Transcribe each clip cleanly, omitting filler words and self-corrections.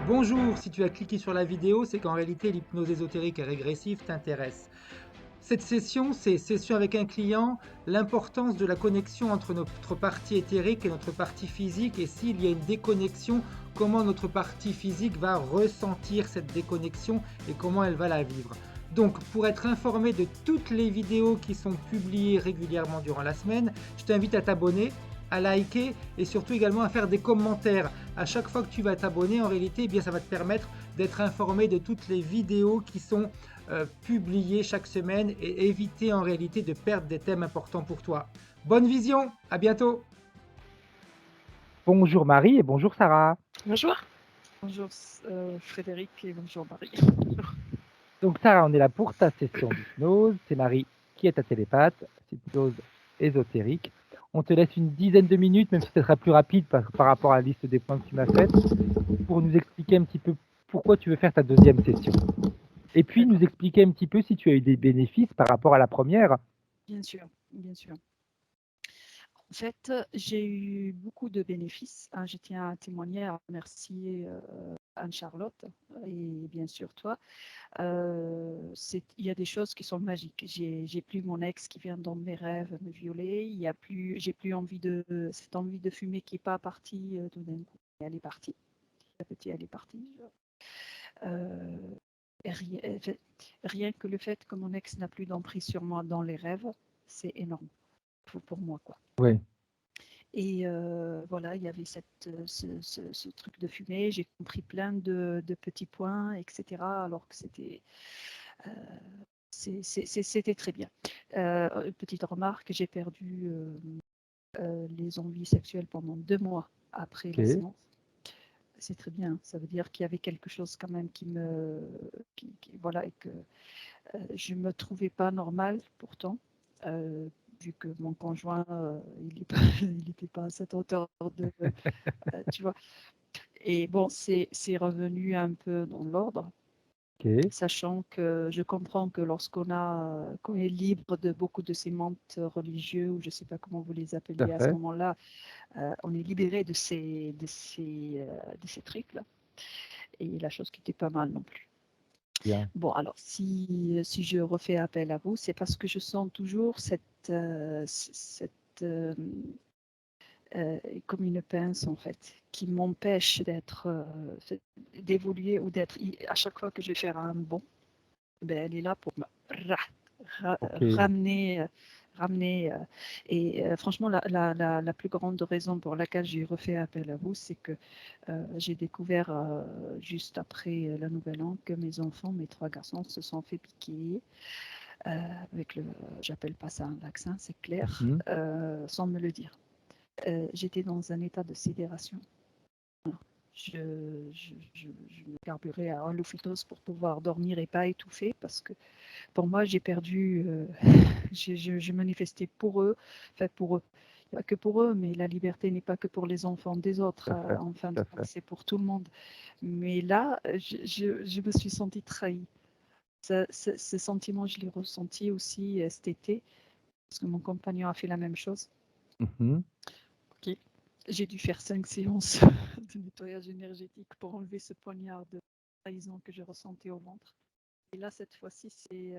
Bonjour, si tu as cliqué sur la vidéo, c'est qu'en réalité l'hypnose ésotérique et régressive t'intéresse. Cette session, c'est session avec un client, l'importance de la connexion entre notre partie éthérique et notre partie physique, et s'il y a une déconnexion, comment notre partie physique va ressentir cette déconnexion et comment elle va la vivre. Donc, pour être informé de toutes les vidéos qui sont publiées régulièrement durant la semaine, je t'invite à t'abonner, à liker et surtout également à faire des commentaires. À chaque fois que tu vas t'abonner, en réalité, eh bien, ça va te permettre d'être informé de toutes les vidéos qui sont publiées chaque semaine et éviter en réalité de perdre des thèmes importants pour toi. Bonne vision, à bientôt. Bonjour Marie et bonjour Sarah. Bonjour. Bonjour Frédéric et bonjour Marie. Donc Sarah, on est là pour ta session d'hypnose. C'est Marie qui est ta télépathe, c'est hypnose ésotérique. On te laisse une dizaine de minutes, même si ce sera plus rapide par rapport à la liste des points que tu m'as faite, pour nous expliquer un petit peu pourquoi tu veux faire ta deuxième session. Et puis nous expliquer un petit peu si tu as eu des bénéfices par rapport à la première. Bien sûr, bien sûr. En fait, j'ai eu beaucoup de bénéfices. Je tiens à témoigner, à remercier Anne-Charlotte et bien sûr toi. Il y a des choses qui sont magiques. J'ai plus mon ex qui vient dans mes rêves me violer. J'ai plus cette envie de fumer qui n'est pas partie tout d'un coup. Elle est partie. Petit, elle est partie. Rien que le fait que mon ex n'a plus d'emprise sur moi dans les rêves, c'est énorme pour moi, quoi. Oui. Et voilà, il y avait ce truc de fumée. J'ai compris plein de petits points, etc. Alors que c'était très bien. Petite remarque, j'ai perdu les envies sexuelles pendant 2 mois après la séance. C'est très bien. Ça veut dire qu'il y avait quelque chose quand même voilà, et que je me trouvais pas normale pourtant, vu que mon conjoint, il n'était pas à cette hauteur de, tu vois. Et bon, c'est revenu un peu dans l'ordre. Sachant que je comprends que qu'on est libre de beaucoup de ces mantes religieux, ou je ne sais pas comment vous les appeliez à ce moment-là, on est libéré de ces trucs-là. Et la chose qui était pas mal non plus. Bien. Bon, alors si je refais appel à vous, c'est parce que je sens toujours comme une pince en fait, qui m'empêche d'évoluer ou d'être. À chaque fois que je vais faire un bond, ben, elle est là pour me ramener. Et franchement, la plus grande raison pour laquelle j'ai refait appel à vous, c'est que j'ai découvert juste après la Nouvel An que mes 3 garçons se sont fait piquer avec j'appelle pas ça un vaccin, c'est clair, sans me le dire. J'étais dans un état de sidération. Je me carburais à un Lophitos pour pouvoir dormir et pas étouffer parce que pour moi, j'ai perdu. Je manifestais pour eux, enfin pour eux. Pas que pour eux, mais la liberté n'est pas que pour les enfants des autres. Enfin, c'est pour tout le monde. Mais là, je me suis sentie trahie. Ce sentiment, je l'ai ressenti aussi cet été, parce que mon compagnon a fait la même chose. Okay. J'ai dû faire 5 séances de nettoyage énergétique pour enlever ce poignard de trahison que je ressentais au ventre. Et là, cette fois-ci, c'est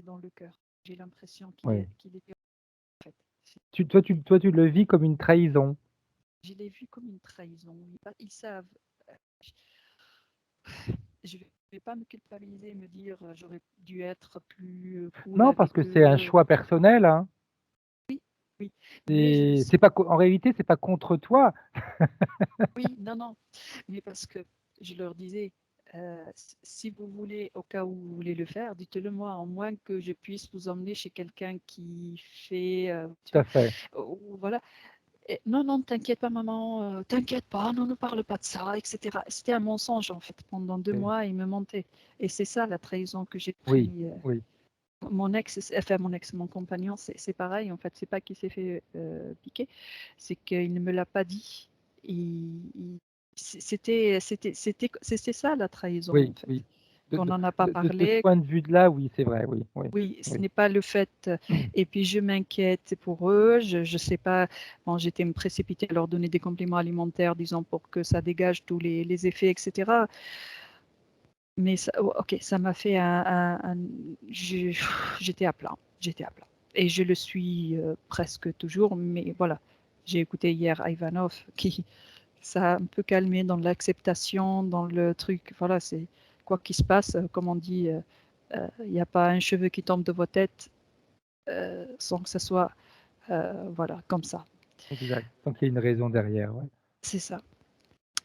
dans le cœur. J'ai l'impression qu'il est en fait. Toi, tu le vis comme une trahison. Je l'ai vu comme une trahison. Ils savent. Je ne vais pas me culpabiliser et me dire j'aurais dû être plus cool. Non, parce que c'est un choix personnel. Hein. Oui. C'est pas, en réalité, c'est pas contre toi. Oui, non. Mais parce que je leur disais, si vous voulez, au cas où vous voulez le faire, dites-le moi, en moins que je puisse vous emmener chez quelqu'un qui fait. Tout à fait. Voilà. Et, non, t'inquiète pas, maman, t'inquiète pas, ne parle pas de ça, etc. C'était un mensonge, en fait. Pendant 2 mois, il me mentait. Et c'est ça la trahison que j'ai pris. Oui. Mon compagnon, c'est pareil, en fait. C'est pas qu'il s'est fait piquer, c'est qu'il ne me l'a pas dit. C'était ça la trahison, en fait. Oui. qu'on n'en a pas de ce parlé. point de vue-là, oui, c'est vrai, oui, oui, Oui, ce oui. n'est pas le fait. Et puis je m'inquiète pour eux. Je sais pas. Bon, j'étais me précipiter à leur donner des compléments alimentaires, disons pour que ça dégage tous les effets, etc. Mais ça, ok, ça m'a fait j'étais à plat, j'étais à plat. Et je le suis presque toujours. Mais voilà, j'ai écouté hier Ivanov qui ça a un peu calmé dans l'acceptation, dans le truc. Voilà, c'est quoi qu'il se passe, comme on dit, il n'y a pas un cheveu qui tombe de vos têtes sans que ça soit voilà, comme ça. Exact. Donc il y a une raison derrière, ouais. C'est ça.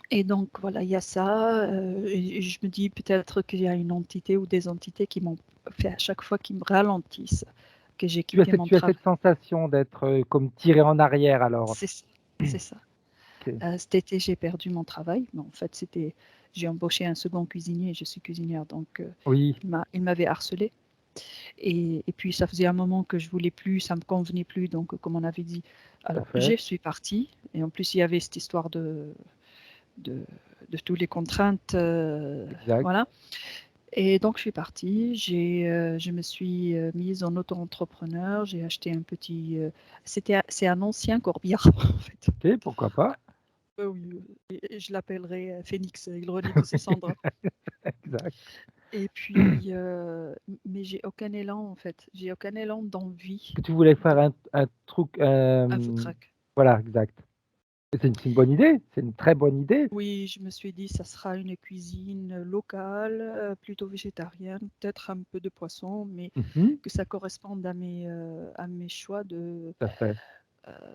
Et donc voilà, il y a ça. Et je me dis peut-être qu'il y a une entité ou des entités qui m'ont fait à chaque fois qu'ils me ralentissent, que j'ai quitté mon Tu as travail. cette sensation d'être, comme tiré en arrière alors? C'est ça. C'est ça. OK. Cet été, j'ai perdu mon travail. Mais en fait, j'ai embauché un second cuisinier. Je suis cuisinière, donc Oui, il m'avait harcelée. Et puis, ça faisait un moment que je voulais plus, ça me convenait plus. Donc, comme on avait dit, tout à alors fait. je suis partie. Et en plus, il y avait cette histoire de, de toutes les contraintes. Exact. Voilà. Et donc, je suis partie. Je me suis mise en auto-entrepreneur. J'ai acheté un petit. C'est un ancien corbillard, en fait. OK, pourquoi pas? Oui, et je l'appellerai Phénix. Il renaît de ses cendres. Exact. Et puis, mais j'ai aucun élan, en fait. J'ai aucun élan d'envie Que tu voulais faire de un truc, un food truck. voilà, exact. Et c'est une bonne idée, c'est une très bonne idée. Oui, je me suis dit, ça sera une cuisine locale, plutôt végétarienne, peut-être un peu de poisson, mais Mmh. que ça corresponde à mes choix de Tout à fait.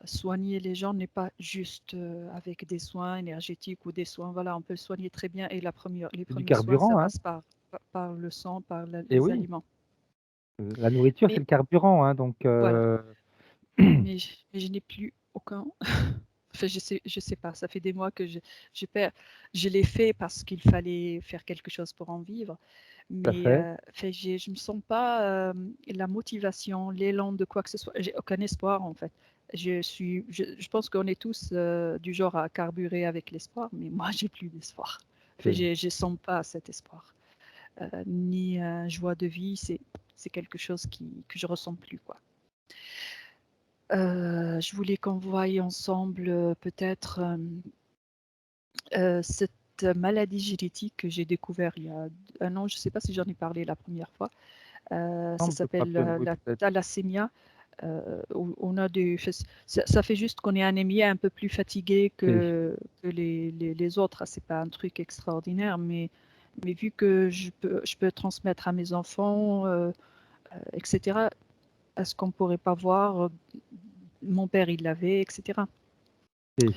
soigner les gens n'est pas juste avec des soins énergétiques ou des soins. Voilà, on peut le soigner très bien et les C'est du premiers soins, ça carburant, hein. passe par le sang, par Et les oui, aliments. la nourriture, c'est Mais le carburant, hein, donc voilà, mais je n'ai plus aucun. Enfin, je sais pas, ça fait des mois que je perds. Je l'ai fait parce qu'il fallait faire quelque chose pour en vivre, tout à mais fait. enfin, je me sens pas la motivation, l'élan de quoi que ce soit. J'ai aucun espoir en fait. Je pense qu'on est tous du genre à carburer avec l'espoir, mais moi j'ai plus d'espoir. Enfin, OK. je sens pas cet espoir, ni joie de vie. C'est quelque chose que je ressens plus quoi. Je voulais qu'on voie ensemble peut-être cette maladie génétique que j'ai découvert il y a un an. Je ne sais pas si j'en ai parlé la première fois. Ça Non, peut-être s'appelle oui, la peut-être. thalassémia. On a ça fait juste qu'on est anémie, un peu plus fatigué OK. que les autres. C'est pas un truc extraordinaire, mais vu que je peux transmettre à mes enfants, etc., est-ce qu'on pourrait pas voir mon père, il l'avait, etc. OK.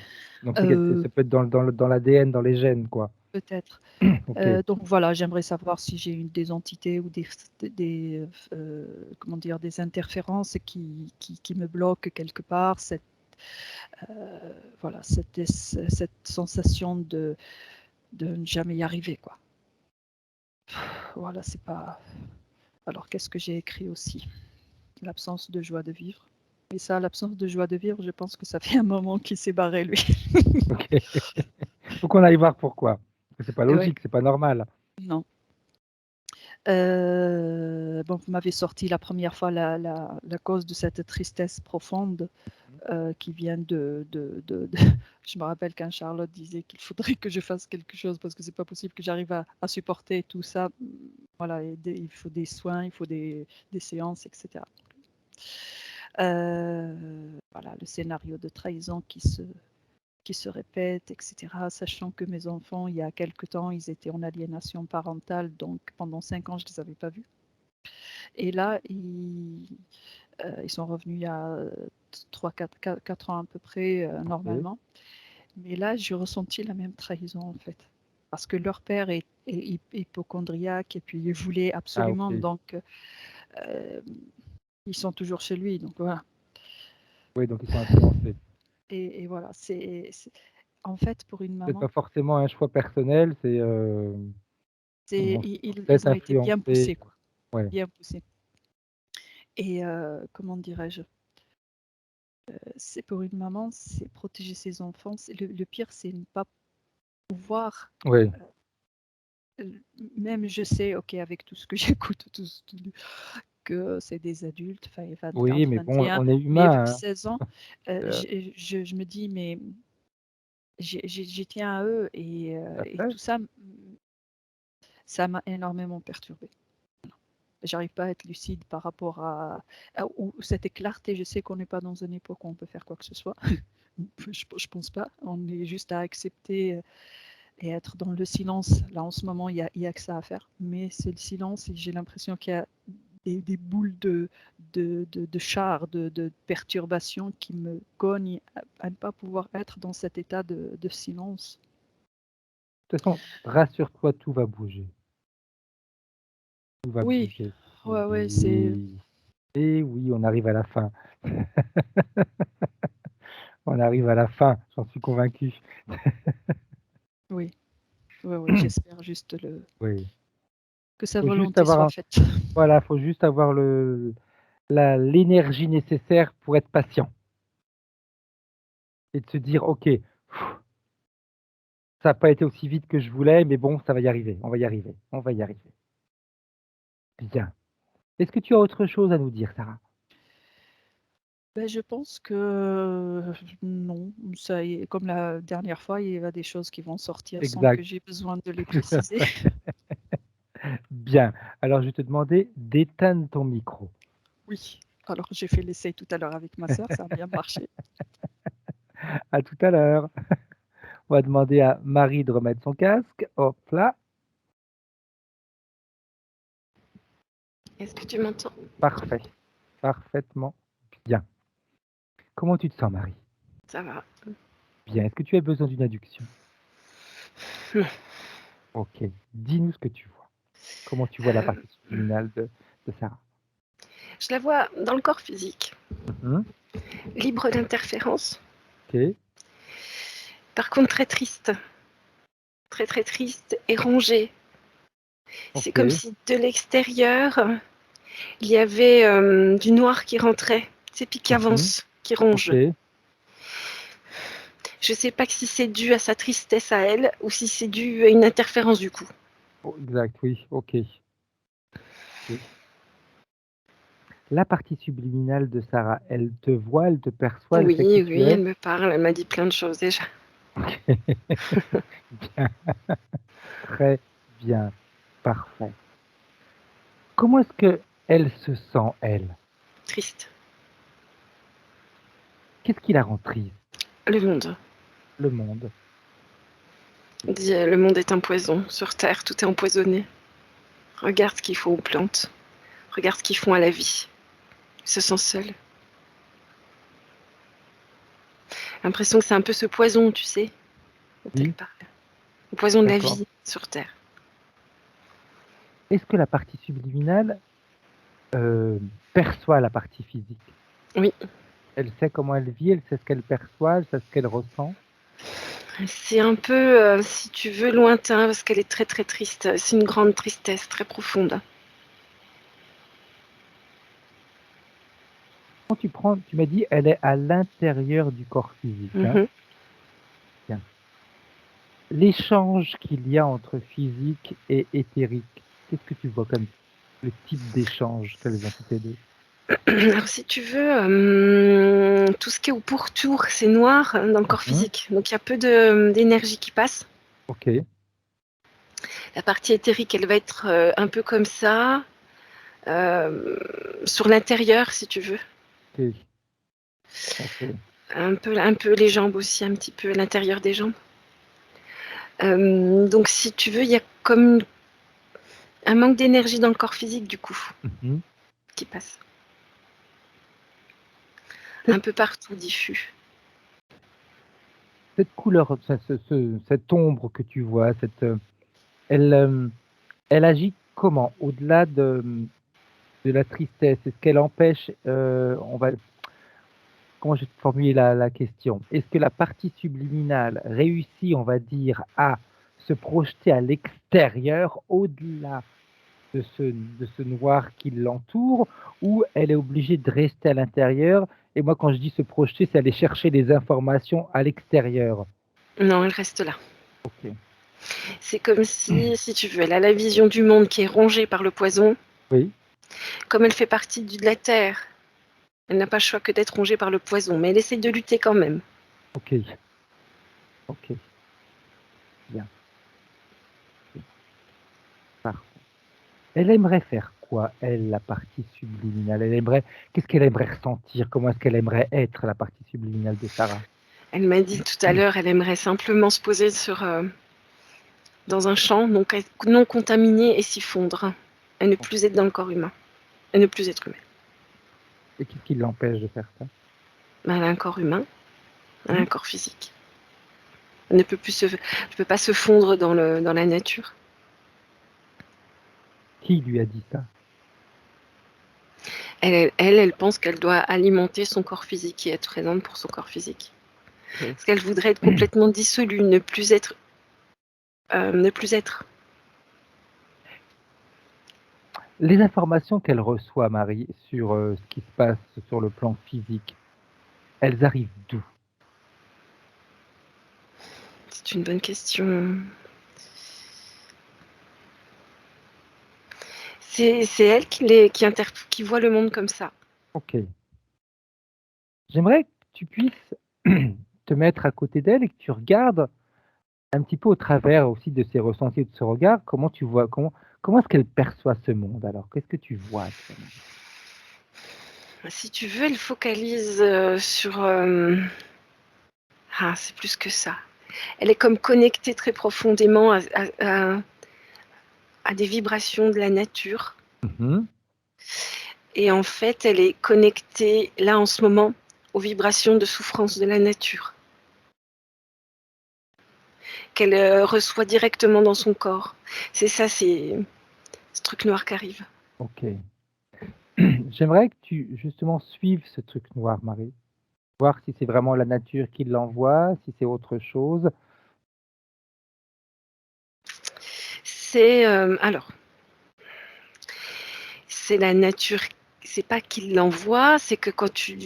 Donc c'est Euh, ça peut être dans l'ADN, dans les gènes, quoi. Peut-être. OK. Donc voilà, j'aimerais savoir si j'ai des entités ou comment dire, des interférences qui me bloquent quelque part. Voilà, cette sensation de ne jamais y arriver, quoi. Voilà, c'est pas. Alors, qu'est-ce que j'ai écrit aussi? L'absence de joie de vivre. Et ça, l'absence de joie de vivre, je pense que ça fait un moment qu'il s'est barré, lui. OK. Faut qu'on aille voir pourquoi. Parce que c'est pas Et ouais, logique, c'est pas normal. non. Bon, vous m'avez sorti la première fois la cause de cette tristesse profonde Mmh. qui vient Je me rappelle quand Charlotte disait qu'il faudrait que je fasse quelque chose parce que c'est pas possible que j'arrive à supporter tout ça. Voilà, il faut des soins, il faut des séances, etc. Voilà, le scénario de trahison qui se répète, etc. Sachant que mes enfants, il y a quelque temps, ils étaient en aliénation parentale, donc pendant 5 ans, je ne les avais pas vus. Et là, ils sont revenus il y a 3-4 ans à peu près, OK. normalement. Mais là, j'ai ressenti la même trahison, en fait. Parce que leur père est hypocondriaque et puis il voulait Ah absolument, OK. donc ils sont toujours chez lui. Donc voilà. Oui, donc ils sont influencés. Et voilà, en fait, pour une C'est pas maman, forcément un choix personnel, c'est, on ils laisse ont été bien influencer. poussés, quoi. Ouais. Bien poussés. Et comment dirais-je? C'est pour une maman, c'est protéger ses enfants. Le pire, c'est ne pas pouvoir Ouais. même je sais, ok, avec tout ce que j'écoute, que c'est des adultes, enfin, Oui, 24, mais bon, 21, on est mais humain, hein. 16 ans, Euh, je me dis, mais j'y tiens à eux Tout à et fait. tout ça, ça m'a énormément perturbée. J'arrive pas à être lucide par rapport ou cette clarté. Je sais qu'on n'est pas dans une époque où on peut faire quoi que ce soit. Je pense pas. On est juste à accepter et être dans le silence. Là, en ce moment, il y a que ça à faire. Mais c'est le silence et j'ai l'impression qu'il y a des boules de char, de perturbation qui me cognent à ne pas pouvoir être dans cet état de silence. De toute façon, rassure-toi, tout va bouger. Tout va Oui, bouger. ouais, c'est. Et oui, on arrive à la fin. On arrive à la fin, j'en suis convaincu. Oui, ouais, j'espère juste Oui. que sa Faut juste volonté avoir soit un- faite. Voilà, faut juste avoir l'énergie nécessaire pour être patient et de se dire, ok, ça n'a pas été aussi vite que je voulais, mais bon, ça va y arriver. On va y arriver. On va y arriver. Bien. Est-ce que tu as autre chose à nous dire, Sarah? Ben, je pense que non, ça y est, comme la dernière fois, il y a des choses qui vont sortir sans que Exact. j'ai besoin de les Tout à préciser. fait. Bien. Alors, je vais te demander d'éteindre ton micro. Oui, alors j'ai fait l'essai tout à l'heure avec ma sœur, ça a bien marché. À tout à l'heure. On va demander à Marie de remettre son casque. Hop là. Est-ce que tu m'entends? Parfait. Parfaitement bien. Comment tu te sens, Marie? Ça va. Bien. Est-ce que tu as besoin d'une induction? Non. Ok. Dis-nous ce que tu vois. Comment tu vois la partie subliminale de Sarah? Je la vois dans le corps physique, Mhm. libre d'interférence. Ok. Par contre, très très triste et rongée. C'est comme Ok. si de l'extérieur, il y avait du noir qui rentrait, c'est puis qui Mhm. avance, qui ronge. Ok. Je sais pas si c'est dû à sa tristesse à elle ou si c'est dû à une interférence du coup. Oh, exact. Oui. Ok. Ok. La partie subliminale de Sarah, elle te voit, elle te perçoit, elle sait qui tu Oui, es. elle me parle, elle m'a dit plein de choses déjà. Bien. Très bien. Parfait. Comment est-ce que elle se sent, elle? Triste. Qu'est-ce qui la rend triste? Le monde. Le monde. Elle dit, le monde est un poison. Sur Terre, tout est empoisonné. Regarde ce qu'ils font aux plantes. Regarde ce qu'ils font à la vie. Ils se sent seuls. L'impression que c'est un peu ce poison, tu sais, dont elle Oui. parle. Le poison de la D'accord. vie sur Terre. Est-ce que la partie subliminale perçoit la partie physique? Oui. Elle sait comment elle vit, elle sait ce qu'elle perçoit, elle sait ce qu'elle ressent. C'est un peu, si tu veux, lointain, parce qu'elle est très très triste. C'est une grande tristesse, très profonde. Quand tu m'as dit, elle est à l'intérieur du corps physique, hein. Mhm. Bien. L'échange qu'il y a entre physique et éthérique, qu'est-ce que tu vois comme le type d'échange qu'elles ont toutes les deux? Alors, si tu veux, tout ce qui est au pourtour, c'est noir dans le corps Mhm. physique. Donc, il y a peu d'énergie qui passe. Ok. La partie éthérique, elle va être un peu comme ça, euh, sur l'intérieur, si tu veux. Ok. Ok. Un peu les jambes aussi, un petit peu à l'intérieur des jambes. Donc, si tu veux, il y a comme un manque d'énergie dans le corps physique, du coup, Mhm. qui passe. Un Cette, peu partout, diffus. cette couleur, cette ombre que tu vois, elle, elle agit comment? Au-delà de la tristesse, est-ce qu'elle empêche, comment je vais te formuler la question? Est-ce que la partie subliminale réussit, on va dire, à se projeter à l'extérieur, au-delà de ce noir qui l'entoure, ou elle est obligée de rester à l'intérieur? Et moi, quand je dis se projeter, c'est aller chercher les informations à l'extérieur. Non, elle reste là. Ok. C'est comme si tu veux, elle a la vision du monde qui est rongée par le poison. Oui, Comme elle fait partie de la terre, elle n'a pas le choix que d'être rongée par le poison, mais elle essaie de lutter quand même. ok, ok, bien, parfait. Elle aimerait faire quoi, elle, la partie subliminale? Qu'est-ce qu'elle aimerait ressentir? Comment est-ce qu'elle aimerait être, la partie subliminale de Sarah? Elle m'a dit tout à l'heure, elle aimerait simplement se poser dans un champ non contaminé et s'y fondre. Et ne plus être dans le corps humain. Et ne plus être humaine. Et qu'est-ce qui l'empêche de faire ça? Elle a un corps humain, elle a un corps physique. Elle ne peut pas se fondre dans la nature. Qui lui a dit ça? Elle pense qu'elle doit alimenter son corps physique et être présente pour son corps physique. Ok. Parce qu'elle voudrait être complètement dissolue, ne plus être. Les informations qu'elle reçoit, Marie, sur ce qui se passe sur le plan physique, elles arrivent d'où? C'est une bonne question. C'est elle qui voit le monde comme ça. Ok. J'aimerais que tu puisses te mettre à côté d'elle et que tu regardes un petit peu au travers aussi de ses ressentis et de ce regard, comment tu vois, comment est-ce qu'elle perçoit ce monde alors? Qu'est-ce que tu vois, toi, Marie? Si tu veux, elle focalise sur. C'est plus que ça. Elle est comme connectée très profondément à des vibrations de la nature. Mhm. Et en fait, elle est connectée, là, en ce moment, aux vibrations de souffrance de la nature. Qu'elle reçoit directement dans son corps. C'est ça, c'est ce truc noir qui arrive. Ok. J'aimerais que tu justement suives ce truc noir, Marie. Voir si c'est vraiment la nature qui l'envoie, si c'est autre chose. Alors, c'est la nature, c'est pas qu'il l'envoie, c'est que quand tu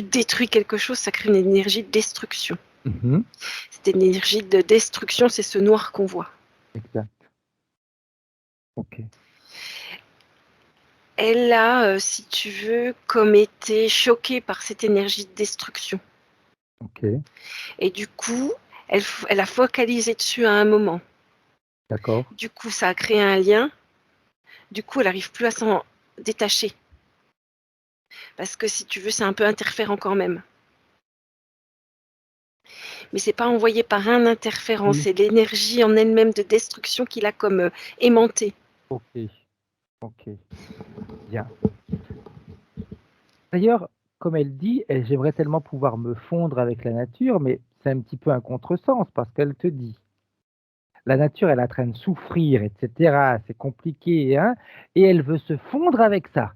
détruis quelque chose, ça crée une énergie de destruction. Mhm. Cette énergie de destruction, c'est ce noir qu'on voit. Exact. Ok. Elle a, si tu veux, comme été choquée par cette énergie de destruction. Ok. Et du coup, elle a focalisé dessus à un moment. D'accord. Du coup, ça a créé un lien. Du coup, elle n'arrive plus à s'en détacher. Parce que si tu veux, c'est un peu interférent quand même. Mais c'est pas envoyé par un interférent, Oui. c'est l'énergie en elle-même de destruction qu'il a comme aimantée. Ok. Ok. Bien. D'ailleurs, comme elle dit, j'aimerais tellement pouvoir me fondre avec la nature, mais c'est un petit peu un contresens parce qu'elle te dit, la nature, elle est en train de souffrir, etc. C'est compliqué, hein, et elle veut se fondre avec ça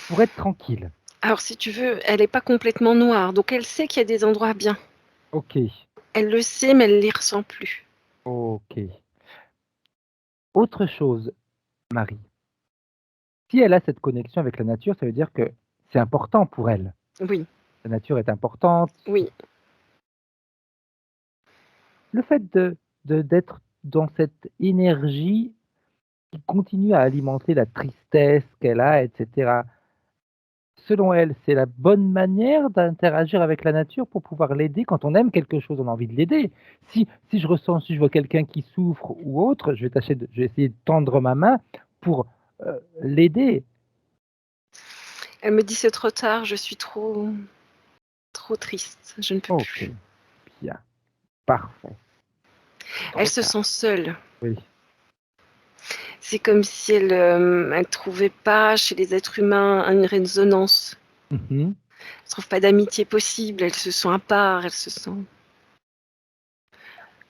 pour être tranquille. Alors, si tu veux, elle n'est pas complètement noire, donc elle sait qu'il y a des endroits bien. Ok. Elle le sait, mais elle ne les ressent plus. Ok. Autre chose, Marie. Si elle a cette connexion avec la nature, ça veut dire que c'est important pour elle. Oui, La nature est importante. oui. Le fait d'être dans cette énergie qui continue à alimenter la tristesse qu'elle a, etc. Selon elle, c'est la bonne manière d'interagir avec la nature pour pouvoir l'aider quand on aime quelque chose, on a envie de l'aider. Si je vois quelqu'un qui souffre ou autre, je vais essayer de tendre ma main pour l'aider. Elle me dit c'est trop tard, je suis trop triste, je ne peux Ok, plus. bien, parfait. Elle Trop se tard. sent seule. Oui. C'est comme si elle ne trouvait pas chez les êtres humains une résonance. Mhm. Elle ne trouve pas d'amitié possible, elle se sent à part, elle se sent.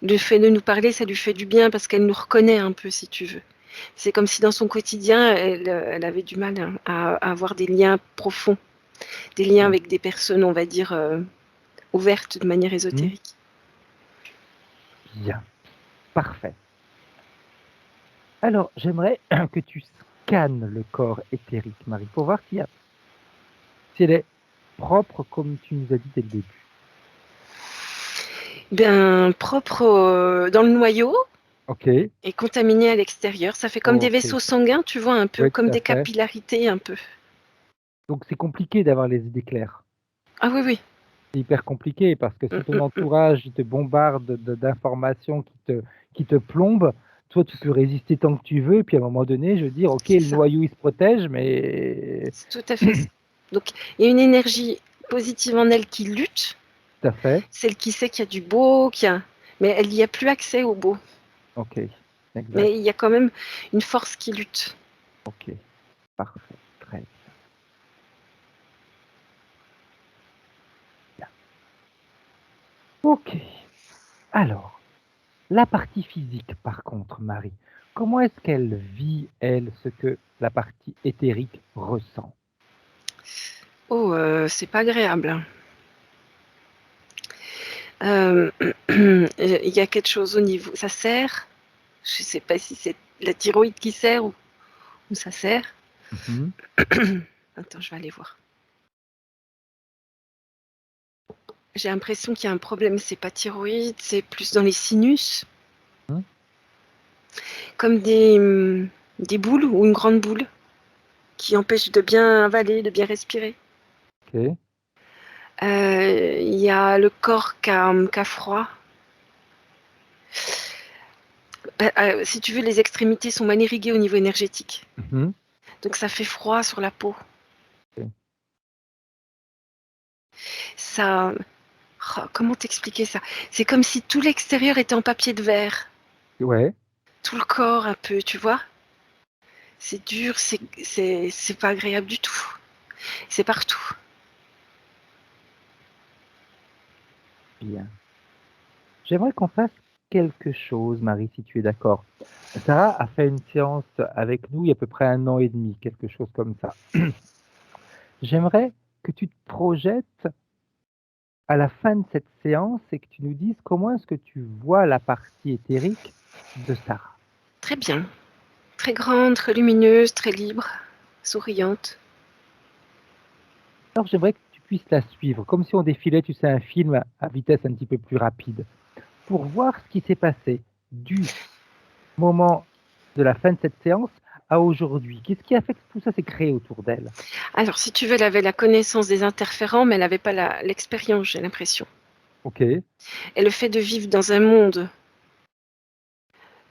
Le fait de nous parler, ça lui fait du bien parce qu'elle nous reconnaît un peu, si tu veux. C'est comme si dans son quotidien, elle avait du mal à avoir des liens profonds, des liens Ok. avec des personnes, on va dire, ouvertes de manière Mhm. ésotérique. Bien, parfait. Alors, j'aimerais que tu scannes le corps éthérique, Marie, pour voir si elle est propre comme tu nous as dit dès le début. Bien propre dans le noyau Ok, et contaminé à l'extérieur. Ça fait comme des ok, vaisseaux sanguins, tu vois, un peu, oui, comme tout à des fait. capillarités un peu. Donc c'est compliqué d'avoir les idées claires. Ah oui, oui. C'est hyper compliqué parce que si Mm, ton mm, mm. entourage il te bombarde d'informations qui te plombent, toi tu peux résister tant que tu veux, et puis à un moment donné, je veux dire, ok, C'est le ça. noyau il se protège, mais C'est tout à fait ça. Donc, il y a une énergie positive en elle qui lutte, tout à fait. celle qui sait qu'il y a du beau, mais elle n'y a plus accès au beau. Ok, exact. Mais il y a quand même une force qui lutte. Ok, parfait, très bien. Ok, alors, la partie physique, par contre, Marie, comment est-ce qu'elle vit, elle, ce que la partie éthérique ressent? Oh, c'est pas agréable. Euh, il y a quelque chose au niveau. Ça serre. Je sais pas si c'est la thyroïde qui serre ou ça serre. Mhm. Attends, je vais aller voir. J'ai l'impression qu'il y a un problème. C'est pas thyroïde, c'est plus dans les sinus, Mhm. comme des boules ou une grande boule qui empêche de bien avaler, de bien respirer. Ok, Il y a le corps qui a froid. Si tu veux, les extrémités sont mal irriguées au niveau énergétique. mhm. Donc ça fait froid sur la peau. Ok. Ça, comment t'expliquer ça? C'est comme si tout l'extérieur était en papier de verre. Ouais, Tout le corps un peu, tu vois? C'est dur, c'est pas agréable du tout. C'est partout. bien. J'aimerais qu'on fasse quelque chose, Marie, si tu es d'accord. Sarah a fait une séance avec nous il y a à peu près 1 an et demi, quelque chose comme ça. J'aimerais que tu te projettes à la fin de cette séance et que tu nous dises comment est-ce que tu vois la partie éthérique de Sarah. Très bien. Très grande, très lumineuse, très libre, souriante. Alors j'aimerais que tu puisses la suivre, comme si on défilait, tu sais, un film à vitesse un petit peu plus rapide, pour voir ce qui s'est passé du moment de la fin de cette séance à aujourd'hui. Qu'est-ce qui a fait que tout ça s'est créé autour d'elle? Alors, si tu veux, elle avait la connaissance des interférents, mais elle n'avait pas l'expérience, j'ai l'impression. Ok. Et le fait de vivre dans un monde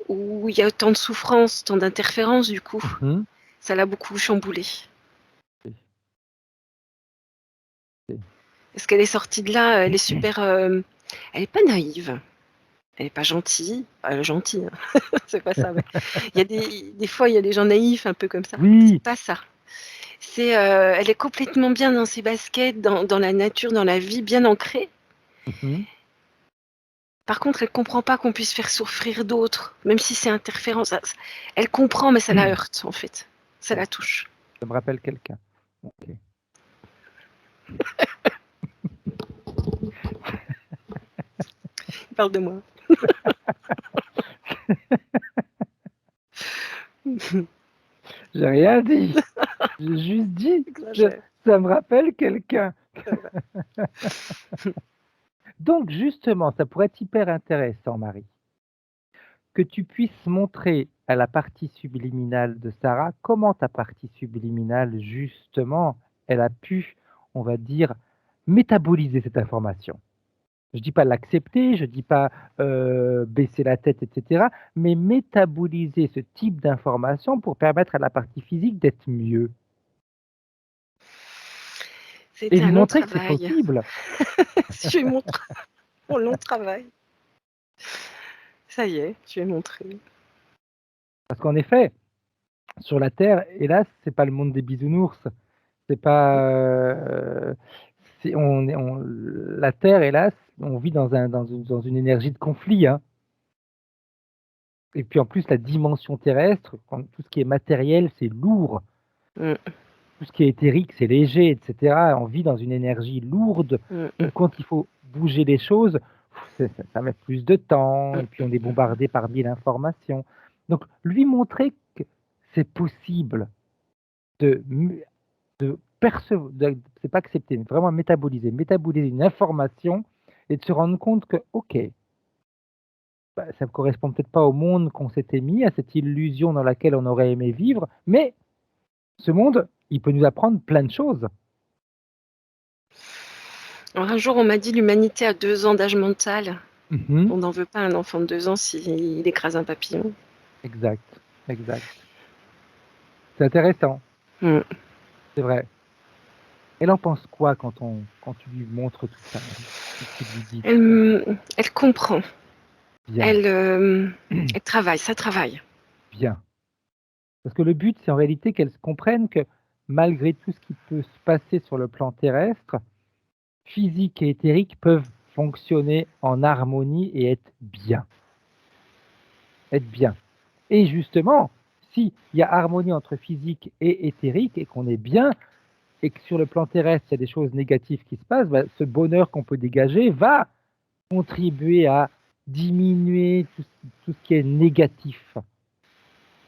où il y a autant de souffrance, tant d'interférences, du coup, Mhm. ça l'a beaucoup chamboulée. Ok. Ok. Parce qu'elle est sortie de là, elle est super. Elle n'est pas naïve, elle n'est pas gentille. Elle est gentille, hein, c'est pas ça. Mais il y a des fois, il y a des gens naïfs, un peu comme ça. Oui. C'est pas ça. Elle est complètement bien dans ses baskets, dans la nature, dans la vie, bien ancrée. Mhm. Par contre, elle comprend pas qu'on puisse faire souffrir d'autres, même si c'est interférent. Elle comprend, mais ça la heurte, en fait. Ça Ok. la touche. Ça me rappelle quelqu'un. Ok. Il parle de moi. J'ai rien dit. J'ai juste dit, J'exagère. ça me rappelle quelqu'un. Donc justement, ça pourrait être hyper intéressant, Marie, que tu puisses montrer à la partie subliminale de Sarah comment ta partie subliminale, justement, elle a pu, on va dire, métaboliser cette information. Je dis pas l'accepter, je dis pas baisser la tête, etc., mais métaboliser ce type d'information pour permettre à la partie physique d'être mieux et C'était lui un long montrer que c'est travail. possible. Je lui montre mon long travail. Ça y est, je lui ai montré. Parce qu'en effet, sur la Terre, hélas, c'est pas le monde des bisounours. C'est pas, la Terre, hélas, on vit dans une énergie de conflit, hein. Et puis en plus, la dimension terrestre, tout ce qui est matériel, c'est lourd. Mm, Tout ce qui est éthérique, c'est léger, etc. On vit dans une énergie lourde mm, mm, où quand il faut bouger les choses, ça met plus de temps, mm. et puis on est bombardé par 1000 informations. Donc, lui montrer que c'est possible de, de percevoir, c'est pas accepter, mais vraiment métaboliser une information et de se rendre compte que, ok, bah, ça ne correspond peut-être pas au monde qu'on s'était mis, à cette illusion dans laquelle on aurait aimé vivre, mais ce monde, il peut nous apprendre plein de choses. Alors, un jour, on m'a dit l'humanité a 2 ans d'âge mental. Mhm. On n'en veut pas un enfant de 2 ans s'il écrase un papillon. Exact, exact. C'est intéressant, Mm. c'est vrai. Elle en pense quoi quand tu lui montres tout ça, Marie? Qu'est-ce que tu lui dis tout ça? Elle comprend. Bien, Elle travaille, ça travaille. bien. Parce que le but, c'est en réalité qu'elle comprenne que malgré tout ce qui peut se passer sur le plan terrestre, physique et éthérique peuvent fonctionner en harmonie et être bien. Être bien. Et justement, s'il y a harmonie entre physique et éthérique et qu'on est bien, et que sur le plan terrestre, il y a des choses négatives qui se passent, bah, ce bonheur qu'on peut dégager va contribuer à diminuer tout ce qui est négatif.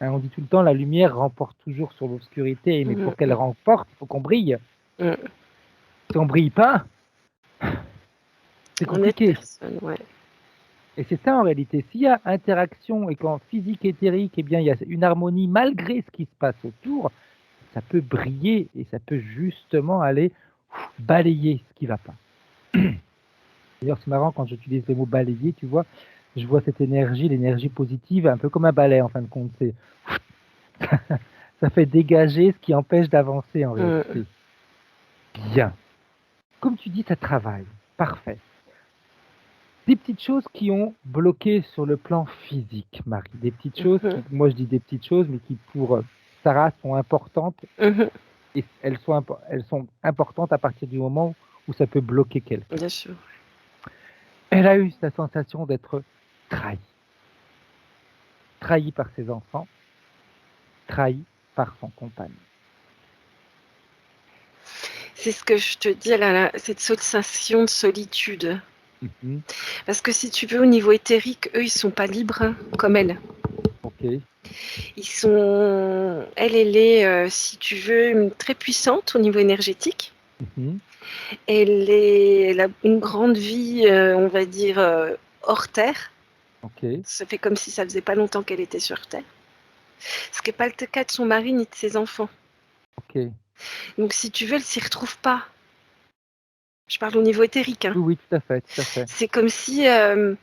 Hein, on dit tout le temps, la lumière remporte toujours sur l'obscurité, mais pour qu'elle remporte, il faut qu'on brille. Mm. Si on ne brille pas, c'est On est compliqué. personne, ouais. Et c'est ça en réalité. S'il y a interaction et qu'en physique éthérique, eh bien, il y a une harmonie malgré ce qui se passe autour, ça peut briller et ça peut justement aller balayer ce qui ne va pas. D'ailleurs, c'est marrant quand j'utilise le mot balayer, tu vois, je vois cette énergie, l'énergie positive, un peu comme un balai en fin de compte. Ça fait dégager ce qui empêche d'avancer en réalité. Bien. Comme tu dis, ça travaille. Parfait. Des petites choses qui ont bloqué sur le plan physique, Marie. Des petites choses qui, moi je dis des petites choses, mais qui pour Sarah sont importantes. Et elles sont importantes à partir du moment où ça peut bloquer quelqu'un. Bien sûr. Elle a eu la sensation d'être trahie. Trahie par ses enfants, trahie par son compagnon. C'est ce que je te dis, cette sensation de solitude. Mhm. Parce que si tu veux, au niveau éthérique, eux, ils sont pas libres comme elle. Ok. Ils sont... Elle est, si tu veux, très puissante au niveau énergétique. Mhm. Elle a une grande vie, on va dire, hors Terre. Ok. Ça fait comme si ça faisait pas longtemps qu'elle était sur Terre. Ce qui n'est pas le cas de son mari ni de ses enfants. Ok. Donc, si tu veux, elle s'y retrouve pas. Je parle au niveau éthérique. Hein. Oui, oui, tout à fait, tout à fait. C'est comme si elle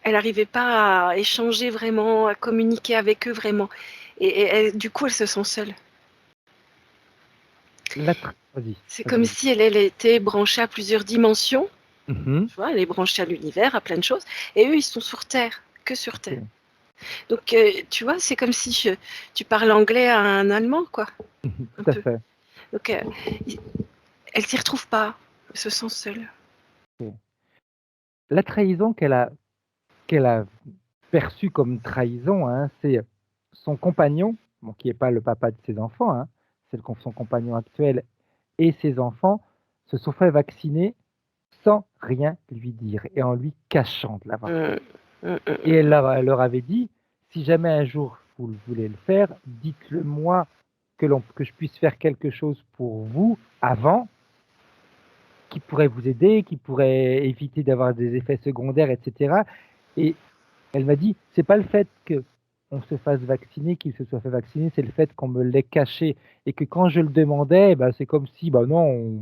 n'arrivait pas à échanger vraiment, à communiquer avec eux vraiment. Et du coup, elle se sent seule. Vas-y. C'est Vas-y, comme vas-y. si elle était branchée à plusieurs dimensions. Mhm. Tu vois, elle est branchée à l'univers, à plein de choses. Et eux, ils sont sur Terre, que sur Ok. Terre. Donc, tu vois, c'est comme si tu parles anglais à un Allemand, quoi. Un Tout à peu. fait. Donc, elle s'y retrouve pas. Elle se sent seule. Ok. La trahison qu'elle a perçue comme trahison, hein, c'est son compagnon, bon, qui n'est pas le papa de ses enfants, hein, c'est son compagnon actuel, et ses enfants se sont fait vacciner sans rien lui dire et en lui cachant de l'avoir fait. Et elle leur avait dit, si jamais un jour vous voulez le faire, dites-le moi que je puisse faire quelque chose pour vous avant, qui pourrait vous aider, qui pourrait éviter d'avoir des effets secondaires, etc. Et elle m'a dit, c'est pas le fait que on se fasse vacciner, qu'il se soit fait vacciner, c'est le fait qu'on me l'ait caché et que quand je le demandais, bah, c'est comme si, bah non,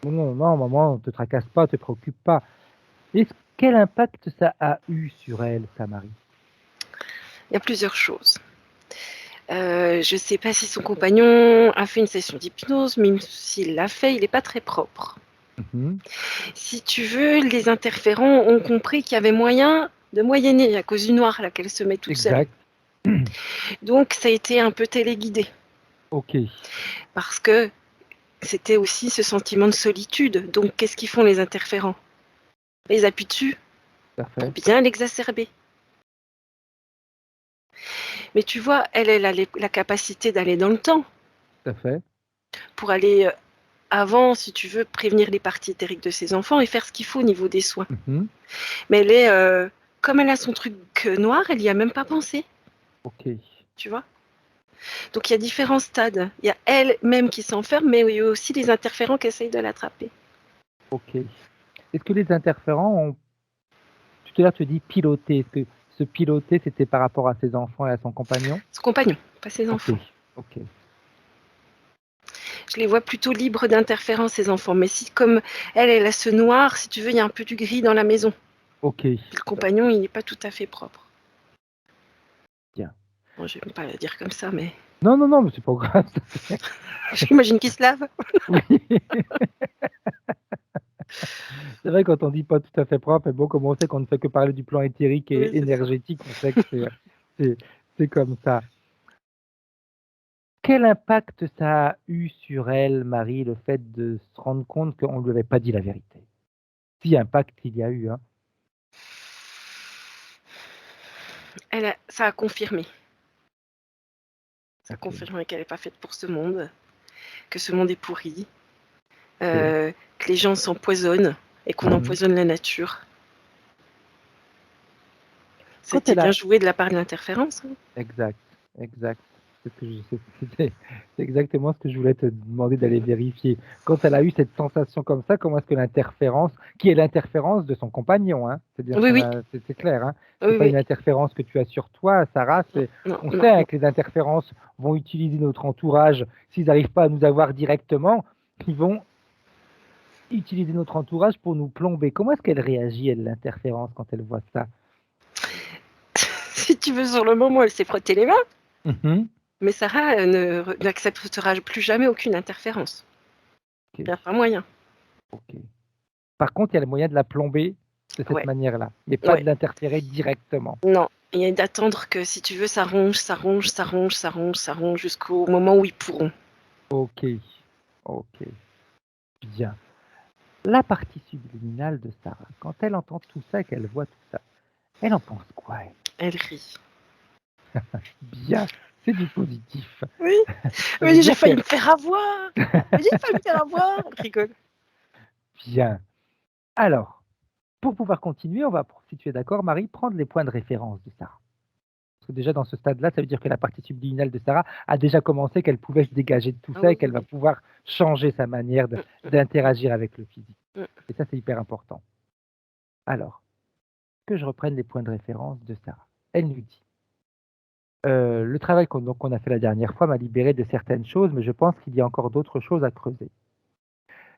non, maman, ne te tracasse pas, ne te préoccupe pas. Quel impact ça a eu sur elle, sa Marie? Il y a plusieurs choses. Je ne sais pas si son compagnon a fait une session d'hypnose, mais s'il l'a fait, il n'est pas très propre. Mhm. Si tu veux, les interférents ont compris qu'il y avait moyen de moyenner à cause du noir là qu'elle se met toute seule. Exact. Donc ça a été un peu téléguidé. Ok. Parce que c'était aussi ce sentiment de solitude. Donc qu'est-ce qu'ils font les interférents? Ils appuient dessus pour Parfait. bien l'exacerber. Mais tu vois, elle a la capacité d'aller dans le temps Tout à fait. pour aller avant, si tu veux, prévenir les parties éthériques de ses enfants et faire ce qu'il faut au niveau des soins. Mhm. Mais elle est, comme elle a son truc noir, elle n'y a même pas pensé, Ok. tu vois. Donc il y a différents stades. Il y a elle-même qui s'enferme, mais il y a aussi les interférents qui essayent de l'attraper. Ok. Est-ce que les interférents ont, tout à l'heure tu dis piloter, est-ce que ce piloter c'était par rapport à ses enfants et à son compagnon? Son compagnon, pas ses Ok, enfants. ok. Je les vois plutôt libres d'interférences, ces enfants. Mais si, comme elle a ce noir, si tu veux, il y a un peu du gris dans la maison. Ok, Puis le compagnon, il n'est pas tout à fait propre. bien. Bon, je ne vais pas le dire comme ça, mais Non, non, non, mais c'est pas grave. j'imagine qu'il se lave. Oui. C'est vrai, quand on dit pas tout à fait propre, mais bon, comme on sait qu'on ne fait que parler du plan éthérique Oui, et c'est ça. énergétique, on sait que c'est, c'est comme ça. Quel impact ça a eu sur elle, Marie, le fait de se rendre compte qu'on ne lui avait pas dit la vérité? Si impact il y a eu, hein. Ça a confirmé. Ça a Ok, confirmé qu'elle n'est pas faite pour ce monde, que ce monde est pourri, ok. que les gens s'empoisonnent et qu'on Mhm. empoisonne la nature. Quand C'était elle bien a, joué de la part de l'interférence. Hein. exact, exact. C'est ce que c'est exactement ce que je voulais te demander d'aller vérifier. Quand elle a eu cette sensation comme ça, comment est-ce que l'interférence, qui est l'interférence de son compagnon, hein, c'est bien ce Oui, qu'on oui, a, c'est clair, hein, c'est oui, pas oui. une interférence que tu as sur toi, Sarah. Non, On non, sait hein, non. que les interférences vont utiliser notre entourage. S'ils n'arrivent pas à nous avoir directement, ils vont utiliser notre entourage pour nous plomber. Comment est-ce qu'elle réagit, elle, l'interférence, quand elle voit ça? Si tu veux, sur le moment, elle s'est frottée les mains. Mhm. Mais Sarah n'acceptera plus jamais aucune interférence. Ok, Il n'y a pas moyen. ok. Par contre, il y a le moyen de la plomber de cette Ouais, manière-là, mais pas ouais. de l'interférer directement. Non. Il y a d'attendre que, si tu veux, ça ronge, ça ronge, ça ronge, ça ronge, ça ronge jusqu'au moment où ils pourront. Ok, ok, bien. La partie subliminale de Sarah, quand elle entend tout ça et qu'elle voit tout ça, elle en pense quoi, elle? Elle rit. Bien, c'est du positif. Oui, Ça veut oui, j'ai dire failli que, me faire avoir. J'ai failli me faire avoir. Elle rigole. bien. Alors, pour pouvoir continuer, on va, si tu es d'accord, Marie, prendre les points de référence de Sarah. Parce que déjà dans ce stade-là, ça veut dire que la partie subliminale de Sarah a déjà commencé, qu'elle pouvait se dégager de tout Ah ça et oui, qu'elle va oui. pouvoir changer sa manière d'interagir avec le physique. Mm. Et ça, c'est hyper important. Alors, que je reprenne les points de référence de Sarah. Elle nous dit, le travail qu'on a fait la dernière fois m'a libéré de certaines choses, mais je pense qu'il y a encore d'autres choses à creuser.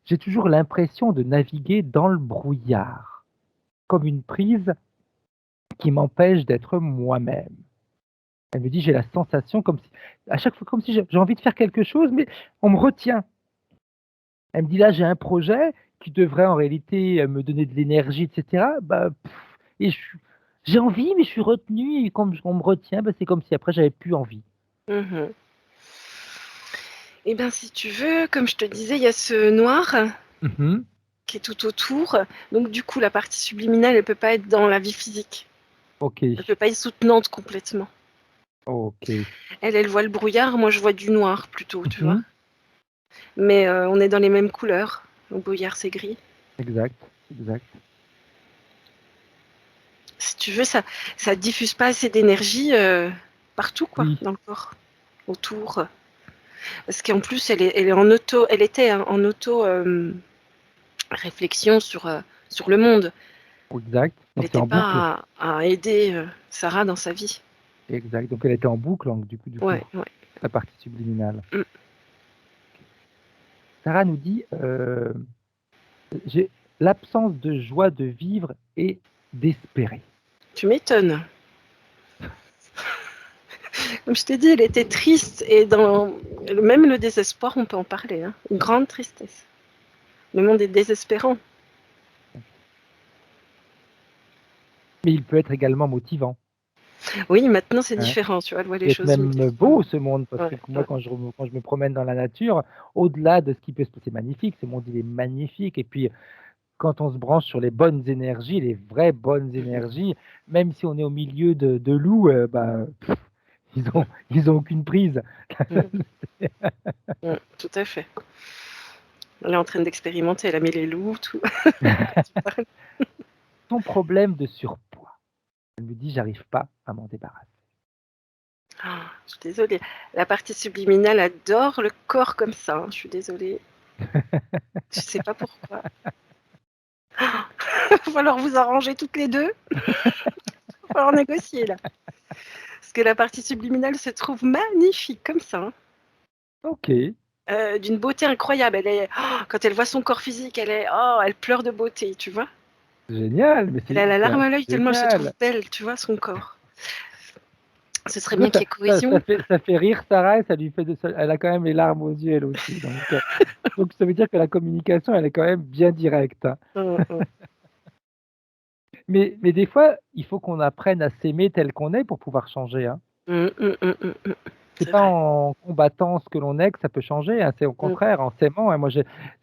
J'ai toujours l'impression de naviguer dans le brouillard, comme une prise qui m'empêche d'être moi-même. Elle me dit, j'ai la sensation comme si, à chaque fois, comme si j'ai envie de faire quelque chose, mais on me retient. Elle me dit, là, j'ai un projet qui devrait en réalité me donner de l'énergie, etc. Bah, et j'ai envie, mais je suis retenu, et comme on me retient, bah, c'est comme si après, j'avais plus envie. Mhm. Eh bien, si tu veux, comme je te disais, il y a ce noir Mhm. qui est tout autour. Donc, du coup, la partie subliminale, elle ne peut pas être dans la vie physique. Ok, Elle ne peut pas être soutenante complètement. ok. Elle voit le brouillard, moi, je vois du noir plutôt, tu vois. Mhm. Mais on est dans les mêmes couleurs. Le brouillard, c'est gris. Exact, exact. Si tu veux, ça diffuse pas assez d'énergie partout, quoi, Oui, dans le corps, autour. Parce qu'en plus, elle est en auto, elle était hein, en auto réflexion sur le monde. exact. Elle Donc c'est n'était en boucle. pas à aider Sarah dans sa vie. Exact. Donc elle était en boucle, donc, du coup, Ouais, ouais. la partie subliminale. Mm. Sarah nous dit, j'ai l'absence de joie de vivre et d'espérer. Tu m'étonnes. Comme je t'ai dit, elle était triste et même le désespoir, on peut en parler. Hein. Une grande tristesse. Le monde est désespérant. Mais il peut être également motivant. Oui, maintenant c'est Hein. différent, tu vois, elle voit les Peut être choses même différemment. beau ce monde, parce que Ouais, moi ouais. quand je me promène dans la nature, au-delà de ce qui peut se passer, c'est magnifique, ce monde il est magnifique. Et puis quand on se branche sur les bonnes énergies, les vraies bonnes énergies, même si on est au milieu de loups, bah, ils ont aucune prise. Mm, tout à fait. Elle est en train d'expérimenter, elle a mis les loups, tout. Quand tu parles. Son problème de surpoids. Elle me dit, j'arrive pas à m'en débarrasser. Ah, je suis désolée. La partie subliminale adore le corps comme ça. Hein. Je suis désolée. Je sais pas pourquoi. va falloir vous arranger toutes les deux. Il va falloir négocier là. Parce que la partie subliminale se trouve magnifique comme ça. Hein. Ok. D'une beauté incroyable. Quand elle voit son corps physique, elle pleure de beauté, tu vois. Génial, mais Elle a la larme à c'est l'œil tellement elle se trouve génial. belle, tu vois, son corps. Ce serait Tu vois, bien qu'il y ait cohésion. ça fait rire Sarah et ça lui fait elle a quand même les larmes aux yeux elle aussi. Donc ça veut dire que la communication elle est quand même bien directe. Hein. Mm. Mais des fois, il faut qu'on apprenne à s'aimer tel qu'on est pour pouvoir changer. Hein. Mm. C'est C'est pas vrai. en combattant ce que l'on est que ça peut changer. Hein. C'est au Mm. contraire en s'aimant. Hein. Moi,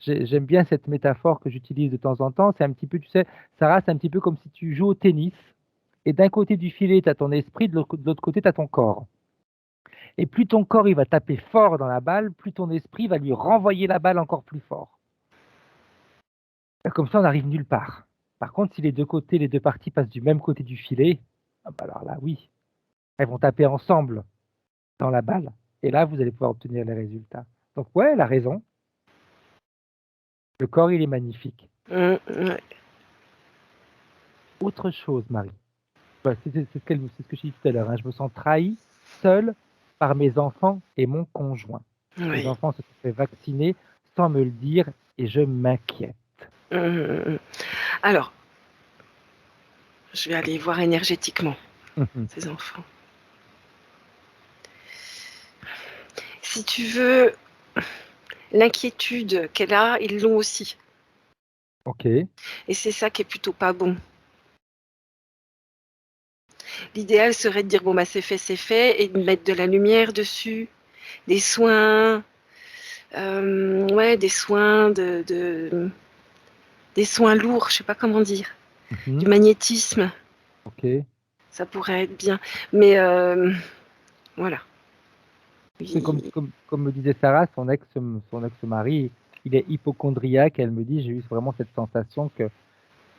j'aime bien cette métaphore que j'utilise de temps en temps. C'est un petit peu, tu sais, Sarah, c'est un petit peu comme si tu joues au tennis et d'un côté du filet, tu as ton esprit, de l'autre côté, tu as ton corps. Et plus ton corps il va taper fort dans la balle, plus ton esprit va lui renvoyer la balle encore plus fort. Comme ça, on n'arrive nulle part. Par contre, si les deux côtés, les deux parties passent du même côté du filet, ah bah alors là, oui, elles vont taper ensemble dans la balle. Et là, vous allez pouvoir obtenir les résultats. Donc ouais, elle a raison. Le corps, il est magnifique. Ouais. Autre chose, Marie. Bah, c'est ce que je dis tout à l'heure. Hein. Je me sens trahi, seul, par mes enfants et mon conjoint. Mes Oui. enfants se sont fait vacciner sans me le dire et je m'inquiète. Alors, je vais aller voir énergétiquement Mhm. ces enfants. Si tu veux, l'inquiétude qu'elle a, ils l'ont aussi. Ok, Et c'est ça qui est plutôt pas bon. L'idéal serait de dire bon bah c'est fait, et de mettre de la lumière dessus, des soins, des soins des soins lourds, je sais pas comment dire, du mhm. magnétisme, Ok. ça pourrait être bien. Mais voilà. C'est Oui. comme me disait Sarah, son ex-mari, il est hypochondriaque. Elle me dit, j'ai eu vraiment cette sensation que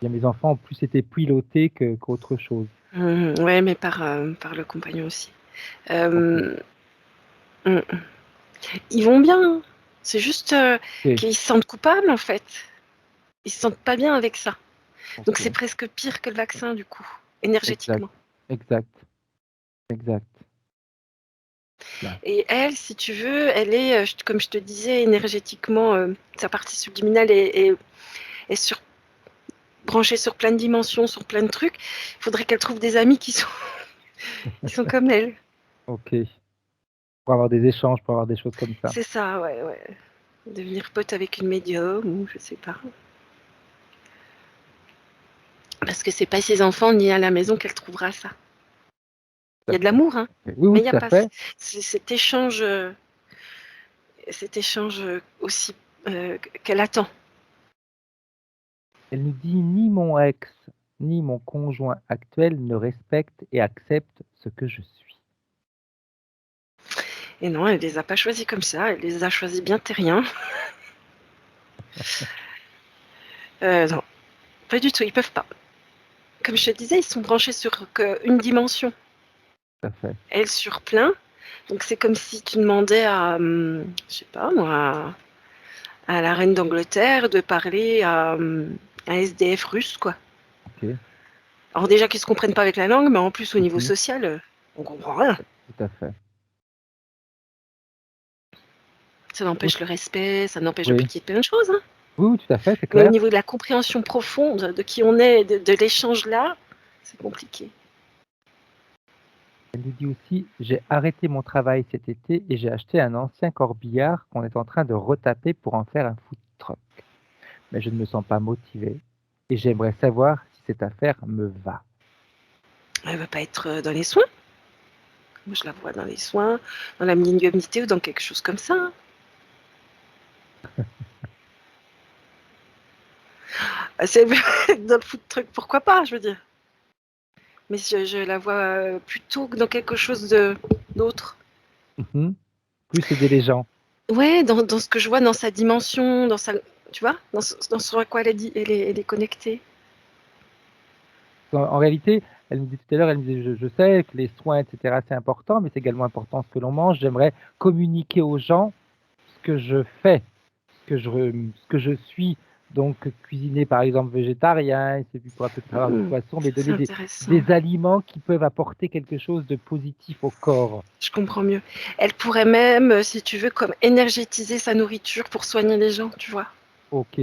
bien, mes enfants ont plus été pilotés qu'autre chose. Ouais, mais par le compagnon aussi. Ok. Euh, mm. Ils vont bien. Hein. C'est juste Ok. qu'ils se sentent coupables en fait. Ils se sentent pas bien avec ça. Donc c'est Ok. presque pire que le vaccin du coup, Exact. énergétiquement. Exact. Exact. Là. Et elle, si tu veux, elle est, comme je te disais, énergétiquement, sa partie subliminale est branchée sur plein de dimensions, sur plein de trucs. Il faudrait qu'elle trouve des amis qui sont comme elle. Ok. Pour avoir des échanges, pour avoir des choses comme ça. C'est ça, ouais. Devenir pote avec une médium ou je sais pas. Parce que c'est pas ses enfants ni à la maison qu'elle trouvera ça. Tout Il y à a de fait. l'amour, hein, Oui, mais oui, il n'y a tout à pas fait. cet échange aussi qu'elle attend. Elle nous dit ni mon ex, ni mon conjoint actuel ne respectent et acceptent ce que je suis. Et non, elle les a pas choisis comme ça, elle les a choisis bien terriens. Non, pas du tout, ils peuvent pas. Comme je te disais, ils sont branchés sur une dimension. Tout à fait. Elle sur plein. Donc c'est comme si tu demandais à, je sais pas moi, à la reine d'Angleterre de parler à un SDF russe, quoi. Ok. Alors déjà qu'ils se comprennent pas avec la langue, mais en plus au niveau Mhm. social, on comprend rien. Tout à fait. Ça n'empêche le respect, ça n'empêche de Oui. qu'il y ait plein de choses. Hein. Oui, oui, tout à fait, c'est Mais au clair. niveau de la compréhension profonde de qui on est, de l'échange là, c'est compliqué. Elle nous dit aussi, j'ai arrêté mon travail cet été et j'ai acheté un ancien corbillard qu'on est en train de retaper pour en faire un food truck. Mais je ne me sens pas motivée et j'aimerais savoir si cette affaire me va. Elle veut pas être dans les soins. Moi, je la vois dans les soins, dans la médiumnité ou dans quelque chose comme ça. Hein. C'est dans le food truck, pourquoi pas, je veux dire. Mais je la vois plutôt dans quelque chose d'autre. Mhm. Plus aider les gens. Ouais, dans ce que je vois, dans sa dimension, tu vois, dans ce à quoi elle est connectée. En réalité, elle me dit tout à l'heure, elle me dit, je sais que les soins, etc., c'est important, mais c'est également important ce que l'on mange. J'aimerais communiquer aux gens ce que je fais, ce que je suis Donc, cuisiner par exemple végétarien, et c'est plus pour peut-être avoir du poisson, mais C'est donner intéressant. des aliments qui peuvent apporter quelque chose de positif au corps. Je comprends mieux. Elle pourrait même, si tu veux, comme énergétiser sa nourriture pour soigner les gens, tu vois. Ok,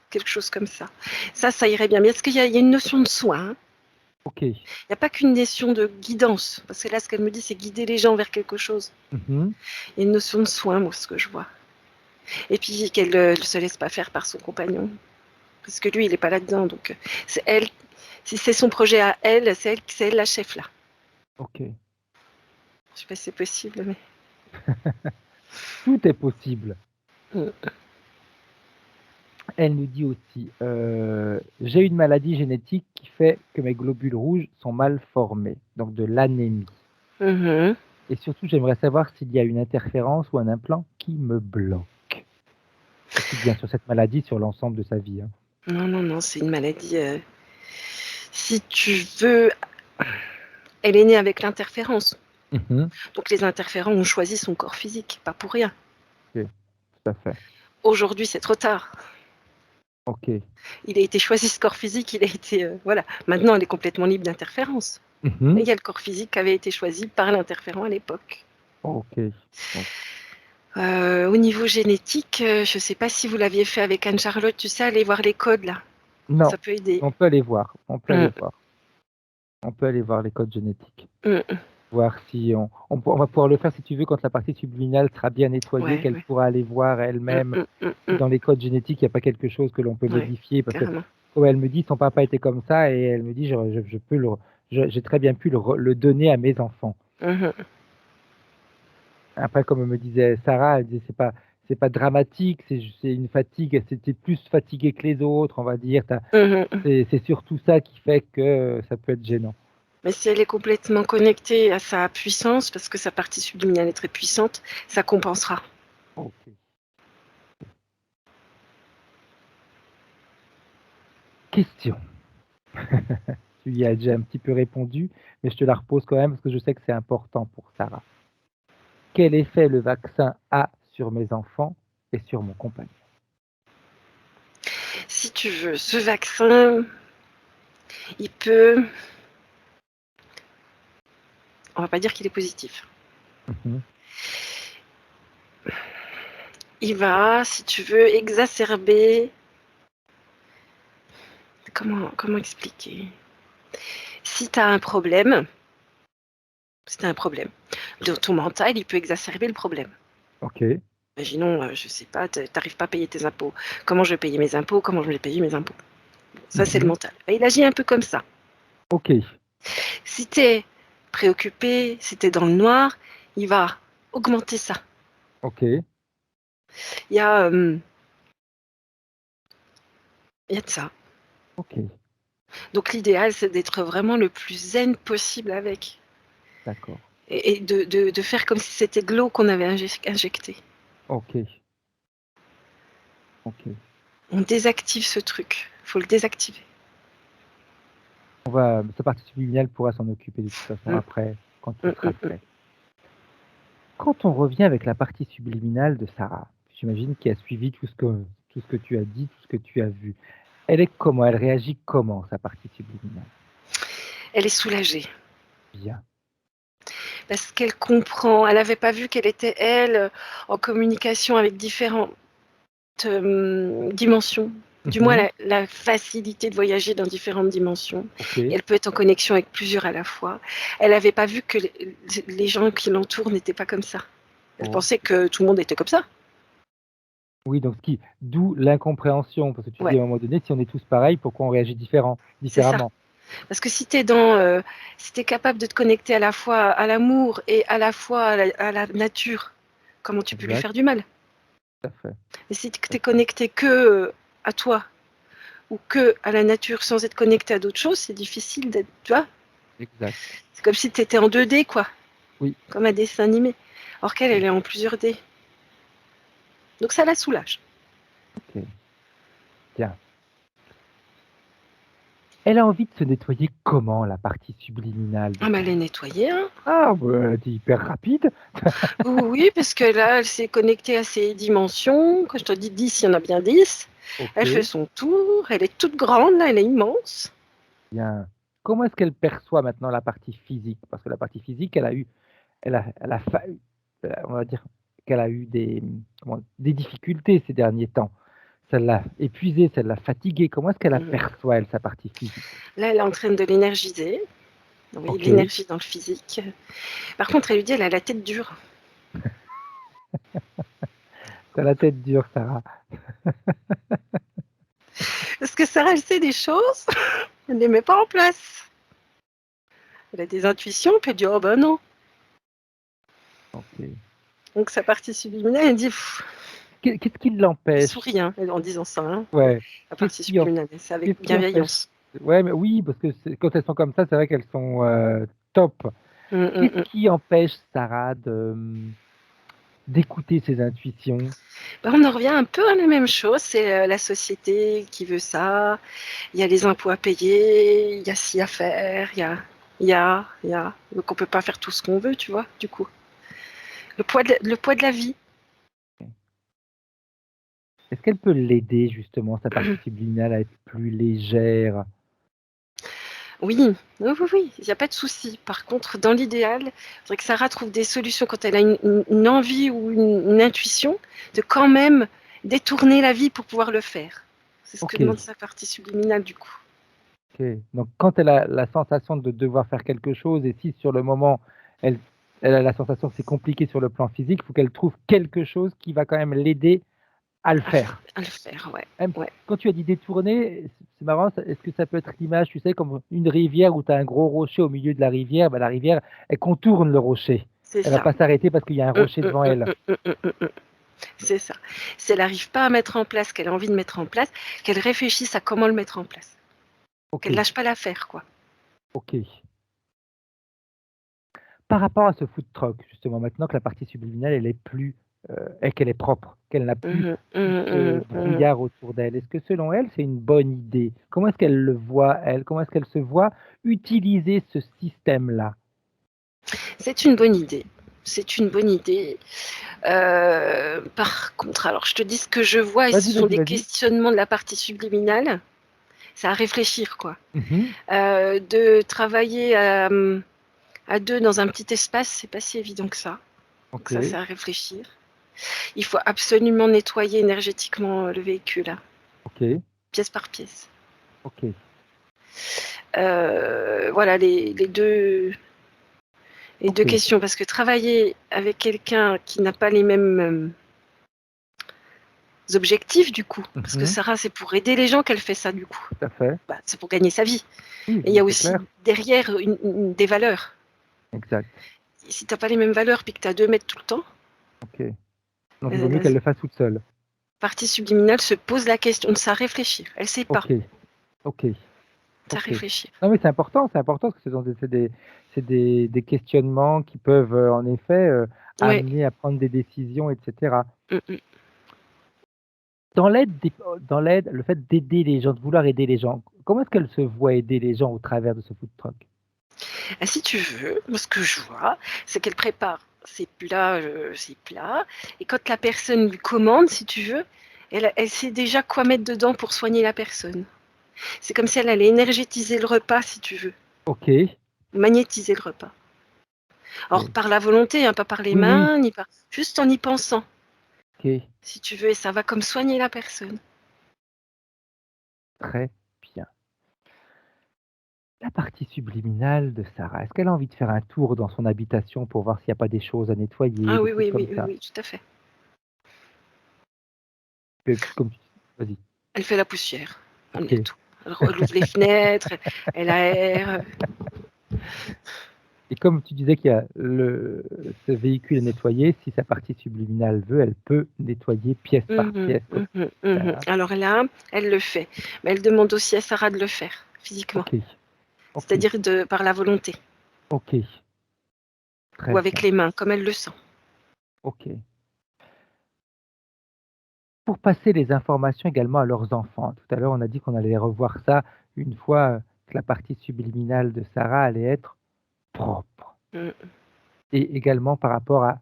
Quelque chose comme ça. Ça irait bien. Mais est-ce qu'il y a une notion de soin, hein. ok. Il n'y a pas qu'une notion de guidance. Parce que là, ce qu'elle me dit, c'est guider les gens vers quelque chose. Mhm. Il y a une notion de soin, moi, ce que je vois. Et puis qu'elle ne se laisse pas faire par son compagnon. Parce que lui, il n'est pas là-dedans. Donc, c'est elle. Si c'est son projet à elle, c'est elle la chef, là. Ok. Je ne sais pas si c'est possible, mais... Tout est possible. Mm. Elle nous dit aussi, j'ai une maladie génétique qui fait que mes globules rouges sont mal formés, donc de l'anémie. Mhm. Et surtout, j'aimerais savoir s'il y a une interférence ou un implant qui me bloque. Aussi bien sur cette maladie, sur l'ensemble de sa vie. Hein. Non, c'est une maladie. Si tu veux, elle est née avec l'interférence. Mhm. Donc les interférents ont choisi son corps physique, pas pour rien. Ok, tout à fait. Aujourd'hui, c'est trop tard. Ok. Il a été choisi ce corps physique, il a été. Voilà. Maintenant, elle est complètement libre d'interférence. Mhm. Mais il y a le corps physique qui avait été choisi par l'interférent à l'époque. Ok. Donc, Au niveau génétique, je ne sais pas si vous l'aviez fait avec Anne-Charlotte, tu sais, aller voir les codes là. non, Ça peut aider. on peut aller voir. On peut aller Mm. voir. On peut aller voir les codes génétiques. Mm. Voir si on va pouvoir le faire si tu veux quand la partie subliminale sera bien nettoyée, Ouais, qu'elle ouais. pourra aller voir elle-même si Mm. dans les codes génétiques il n'y a pas quelque chose que l'on peut Ouais, modifier parce que carrément. comme elle me dit son papa était comme ça et elle me dit je peux j'ai très bien pu le donner à mes enfants. Mhm. Après comme me disait Sarah, elle disait c'est pas dramatique, c'est une fatigue, c'était plus fatigué que les autres, on va dire. Mhm. C'est surtout ça qui fait que ça peut être gênant. Mais si elle est complètement connectée à sa puissance, parce que sa partie subliminale est très puissante, ça compensera. Ok. Question. Tu y as déjà un petit peu répondu, mais je te la repose quand même parce que je sais que c'est important pour Sarah. Quel effet le vaccin a sur mes enfants et sur mon compagnon? Si tu veux, ce vaccin, il peut... On va pas dire qu'il est positif. Mhm. Il va, si tu veux, exacerber... Comment expliquer? Si tu as un problème, dans ton mental, il peut exacerber le problème. Ok. Imaginons, je sais pas, tu n'arrives pas à payer tes impôts. Comment je vais payer mes impôts? Comment je vais payer mes impôts? Ça, c'est le Mhm. mental. Et il agit un peu comme ça. Ok. Si tu es préoccupé, si tu es dans le noir, il va augmenter ça. Ok. Il y a, il y a de ça. Ok. Donc l'idéal, c'est d'être vraiment le plus zen possible avec. D'accord. Et de faire comme si c'était de l'eau qu'on avait injectée. Ok. Ok. On désactive ce truc. Il faut le désactiver. Sa partie subliminale pourra s'en occuper de toute façon Mm. après, quand tout sera fait. Quand on revient avec la partie subliminale de Sarah, j'imagine qui a suivi tout ce que tu as dit, tout ce que tu as vu. Elle est comment? Elle réagit comment, sa partie subliminale? Elle est soulagée. Bien. Parce qu'elle comprend. Elle n'avait pas vu qu'elle était, elle, en communication avec différentes dimensions. Du moins, Mhm. la facilité de voyager dans différentes dimensions. Ok. Et elle peut être en connexion avec plusieurs à la fois. Elle n'avait pas vu que les gens qui l'entourent n'étaient pas comme ça. Elle Oh. pensait que tout le monde était comme ça. Oui, donc d'où l'incompréhension, parce que tu dis Ouais, à un moment donné, si on est tous pareils, pourquoi on réagit c'est ça. différemment? Parce que si tu es si t'es capable de te connecter à la fois à l'amour et à la fois à la nature, comment tu peux lui Exact, faire du mal? tout à fait. Et si tu es connecté que à toi ou que à la nature sans être connecté à d'autres choses, c'est difficile d'être, tu vois? Exact. C'est comme si tu étais en 2D, quoi, Oui. comme un dessin animé. Or qu'elle, elle est en plusieurs D. Donc ça la soulage. Ok. Bien. Elle a envie de se nettoyer comment, la partie subliminale de Ah, mais elle est Sarah? nettoyée, hein. Ah, bah, elle était hyper rapide. Oui, parce que là, elle s'est connectée à ses dimensions. Quand je te dis 10, il y en a bien 10. Ok, Elle fait son tour, elle est toute grande, là, elle est immense. bien. Comment est-ce qu'elle perçoit maintenant la partie physique? Parce que la partie physique, on va dire qu'elle a eu des difficultés ces derniers temps. Ça l'a épuisée, ça l'a fatiguée. Comment est-ce qu'elle Mhm. aperçoit, elle, sa partie physique? Là, elle est en train de l'énergiser. Vous voyez de Ok, l'énergie dans le physique. Par contre, elle lui dit, elle a la tête dure. t'as la tête dure, Sarah. Parce que Sarah, elle sait des choses, elle ne les met pas en place. Elle a des intuitions, puis elle dit, oh ben non. Ok. Donc sa partie subliminale, elle dit, pff, Qu'est-ce qui elle l'empêche? sourit hein, en disant ça. Hein. Ouais. La Qu'est-ce partie qui, en- subliminale, c'est avec qu'est-ce qui empêche? bienveillance. Ouais, mais oui, parce que quand elles sont comme ça, c'est vrai qu'elles sont top. Hum, hum, Qu'est-ce hum. qui empêche Sarah d'écouter ses intuitions? Ben, on en revient un peu à la même chose, c'est la société qui veut ça, il y a les impôts à payer, il y a ci à faire, il y a. Donc on peut pas faire tout ce qu'on veut, tu vois, du coup. Le poids de la vie. Est-ce qu'elle peut l'aider justement, sa partie subliminale, à être plus légère? Oui, oui, oui, oui, il n'y a pas de souci. Par contre, dans l'idéal, il faudrait que Sarah trouve des solutions quand elle a une envie ou une intuition, de quand même détourner la vie pour pouvoir le faire. C'est ce que Ok, demande sa partie subliminale, du coup. ok. Donc quand elle a la sensation de devoir faire quelque chose, et si sur le moment elle, elle a la sensation que c'est compliqué sur le plan physique, il faut qu'elle trouve quelque chose qui va quand même l'aider à le faire. À le faire, ouais. Même Ouais. quand tu as dit détourner, c'est marrant, est-ce que ça peut être l'image, tu sais, comme une rivière où tu as un gros rocher au milieu de la rivière, ben, la rivière, elle contourne le rocher. C'est Elle va ça. pas s'arrêter parce qu'il y a un Hum, rocher hum, devant hum, elle. hum, hum, hum, hum, hum. C'est ça. Si elle n'arrive pas à mettre en place ce qu'elle a envie de mettre en place, qu'elle réfléchisse à comment le mettre en place. Ok, Qu'elle lâche pas l'affaire, quoi. ok. Par rapport à ce food truck, justement, maintenant que la partie subliminale, elle est plus, et qu'elle est propre, qu'elle n'a plus Mhm, tout mhm, ce mhm, mhm. brouillard autour d'elle, est-ce que selon elle, c'est une bonne idée? Comment est-ce qu'elle le voit, elle? Comment est-ce qu'elle se voit utiliser ce système-là? C'est une bonne idée. C'est une bonne idée. Par contre, alors je te dis ce que je vois, et ce Vas-y, sont vas-y, des vas-y. questionnements de la partie subliminale. C'est à réfléchir, quoi. Mhm. De travailler à deux dans un petit espace, c'est pas si évident que ça. Donc Ok, ça, c'est à réfléchir. Il faut absolument nettoyer énergétiquement le véhicule, hein, ok, pièce par pièce. ok. Voilà les deux Ok. questions, parce que travailler avec quelqu'un qui n'a pas les mêmes objectifs, du coup, parce que Mhm. Sarah, c'est pour aider les gens qu'elle fait ça, du coup. Tout à fait. Bah, c'est pour gagner sa vie. Oui, Et il y a c'est aussi clair. derrière des valeurs. Exact. Si tu n'as pas les mêmes valeurs puis que tu as 2 mètres tout le temps, Ok. Donc il vaut mieux la qu'elle le fasse toute seule. partie subliminale se pose la question de ça réfléchir. Elle ne sait pas. Ok, ok, Ça ok. réfléchir. Non mais c'est important parce que c'est des questionnements qui peuvent en effet Ouais. amener à prendre des décisions, etc. Mm, mm. Dans l'aide, le fait d'aider les gens, de vouloir aider les gens, comment est-ce qu'elle se voit aider les gens au travers de ce food truck? Ah, si tu veux, moi, ce que je vois, c'est qu'elle prépare ses plats, et quand la personne lui commande, si tu veux, elle sait déjà quoi mettre dedans pour soigner la personne. C'est comme si elle allait énergétiser le repas, si tu veux, Ok, magnétiser le repas. Alors, ok. par la volonté, hein, pas par les Oui, oui, mains, ni par... juste en y pensant, ok, si tu veux, et ça va comme soigner la personne. très bien. La partie subliminale de Sarah, est-ce qu'elle a envie de faire un tour dans son habitation pour voir s'il n'y a pas des choses à nettoyer, Ah des oui, trucs oui, oui, comme oui, ça? oui, tout à fait. Comme vas-y. Elle fait la poussière, on Ok. est tout. Elle ouvre les fenêtres, elle aère. Et comme tu disais qu'il y a ce véhicule à nettoyer, si sa partie subliminale veut, elle peut nettoyer pièce par Mhm, pièce. mhm, mhm. Ça. Alors là, elle le fait. Mais elle demande aussi à Sarah de le faire, physiquement. Ok, ok, C'est-à-dire par la volonté. ok, Ou très avec bien. les mains, comme elle le sent. Ok. Pour passer les informations également à leurs enfants. Tout à l'heure, on a dit qu'on allait revoir ça une fois que la partie subliminale de Sarah allait être propre. Mm, Et également par rapport à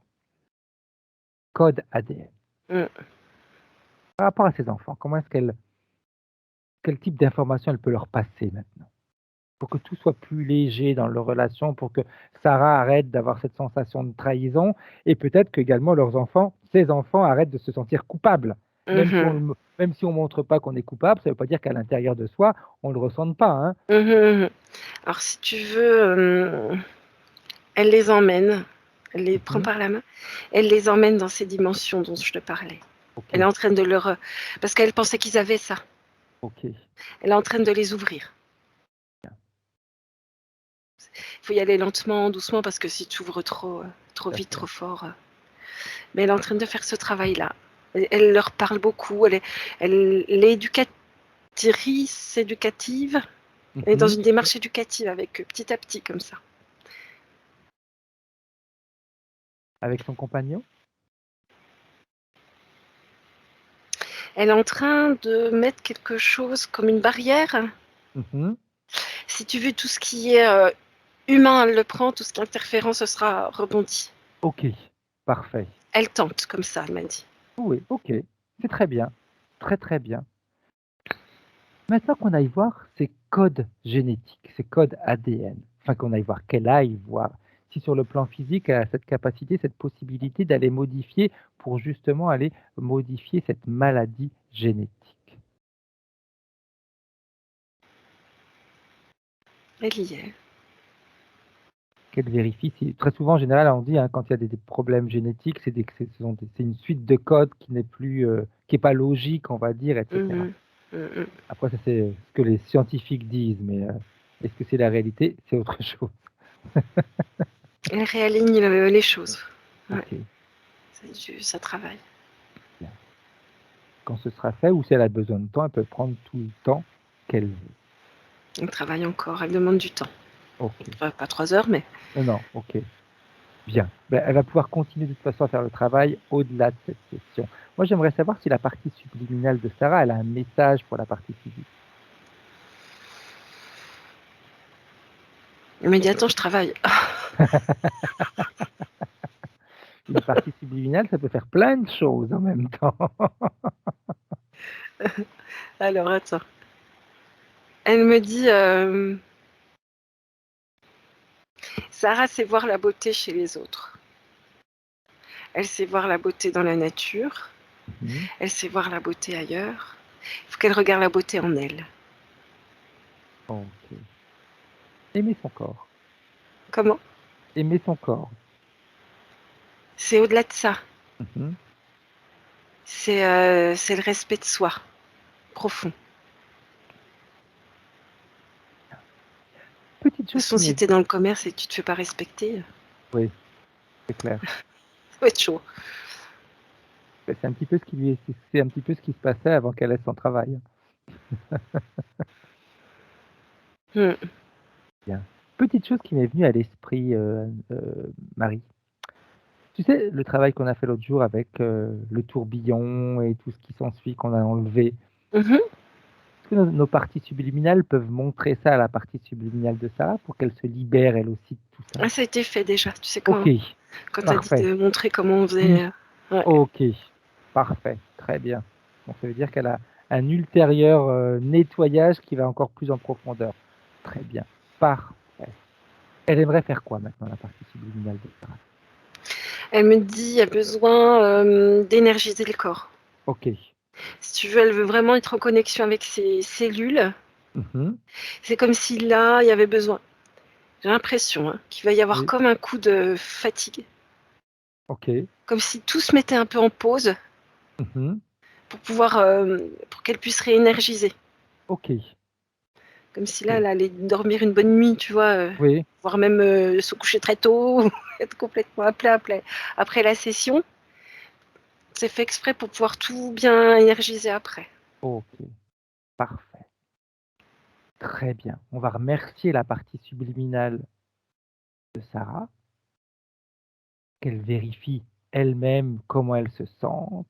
code ADN. mm. par rapport à ses enfants, quel type d'information elle peut leur passer maintenant? Pour que tout soit plus léger dans leur relation, pour que Sarah arrête d'avoir cette sensation de trahison et peut-être qu'également ses enfants arrêtent de se sentir coupables. Mhm. Même si on montre pas qu'on est coupable, ça veut pas dire qu'à l'intérieur de soi, on le ressente pas, hein. Mhm. Alors, si tu veux, elle les emmène, elle les prend Mmh. par la main, elle les emmène dans ces dimensions dont je te parlais. OK, Elle est en train de leur... Parce qu'elle pensait qu'ils avaient ça. OK. Elle est en train de les ouvrir. Il faut y aller lentement, doucement, parce que si tu ouvres trop Tout à vite, fait. trop fort... Mais elle est en train de faire ce travail-là. Elle leur parle beaucoup. Elle est éducative. Elle est dans Mmh. une démarche éducative avec eux, petit à petit, comme ça. Avec son compagnon? Elle est en train de mettre quelque chose comme une barrière. Mmh. Si tu veux, tout ce qui est humain, elle le prend. Tout ce qui est interférence, ce sera rebondi. OK, parfait. Elle tente, comme ça, elle m'a dit. Oui, OK, c'est très bien. Très, très bien. Maintenant qu'on aille voir ces codes génétiques, ces codes ADN, enfin qu'on aille voir, qu'elle aille voir si sur le plan physique, elle a cette capacité, cette possibilité d'aller modifier pour justement aller modifier cette maladie génétique. Elle y est. Qu'elle vérifie si très souvent en général on dit, hein, quand il y a des problèmes génétiques, c'est une suite de codes qui n'est plus, qui est pas logique on va dire et cetera. Mhm. Mhm. Après ça c'est ce que les scientifiques disent, mais, est-ce que c'est la réalité? C'est autre chose. Elle réaligne les choses. Ouais, OK. ça travaille. Bien. Quand ce sera fait ou si elle a besoin de temps, elle peut prendre tout le temps qu'elle veut. Elle travaille encore. Elle demande du temps. OK. Enfin, pas 3 heures, mais... Non, non, OK. Bien. Ben, elle va pouvoir continuer de toute façon à faire le travail au-delà de cette session. Moi, j'aimerais savoir si la partie subliminale de Sarah, elle a un message pour la partie physique. Elle m'a dit, attends, je travaille. Une partie subliminale, ça peut faire plein de choses en même temps. Alors, attends. Elle me dit, Sarah sait voir la beauté chez les autres. Elle sait voir la beauté dans la nature. Mhm. Elle sait voir la beauté ailleurs. Il faut qu'elle regarde la beauté en elle. OK. Aimer son corps. Comment? Aimer son corps. C'est au-delà de ça. Mhm. C'est le respect de soi, profond. Petite De toute chose façon, qui si m'est... tu es dans le commerce et que tu te fais pas respecter, Oui, c'est clair. ça va être chaud. Ben, c'est un petit peu ce qui se passait avant qu'elle laisse son travail. Hmm. Bien. Petite chose qui m'est venue à l'esprit, Marie. Tu sais, le travail qu'on a fait l'autre jour avec, le tourbillon et tout ce qui s'ensuit qu'on a enlevé. Mhm. Est-ce que nos parties subliminales peuvent montrer ça à la partie subliminale de Sarah pour qu'elle se libère elle aussi de tout ça? Ah, ça a été fait déjà. Tu sais OK, quand tu as dit parfait. de montrer comment on Oui, faisait. Ouais. OK, parfait, très bien. Donc ça veut dire qu'elle a un ultérieur, nettoyage qui va encore plus en profondeur. Très bien, parfait. Elle aimerait faire quoi maintenant, la partie subliminale de Sarah? Elle me dit il y a besoin d'énergiser le corps. OK. Si tu veux, elle veut vraiment être en connexion avec ses cellules. Mmh. C'est comme si là, il y avait besoin. J'ai l'impression qu'il va y avoir Oui, comme un coup de fatigue. OK. Comme si tout se mettait un peu en pause Mmh. pour qu'elle puisse réénergiser. OK. Comme si là, OK. elle allait dormir une bonne nuit, tu vois, Oui, voire même se coucher très tôt, être complètement à plat après la session. C'est fait exprès pour pouvoir tout bien énergiser après. OK, parfait. Très bien. On va remercier la partie subliminale de Sarah, qu'elle vérifie elle-même comment elle se sent,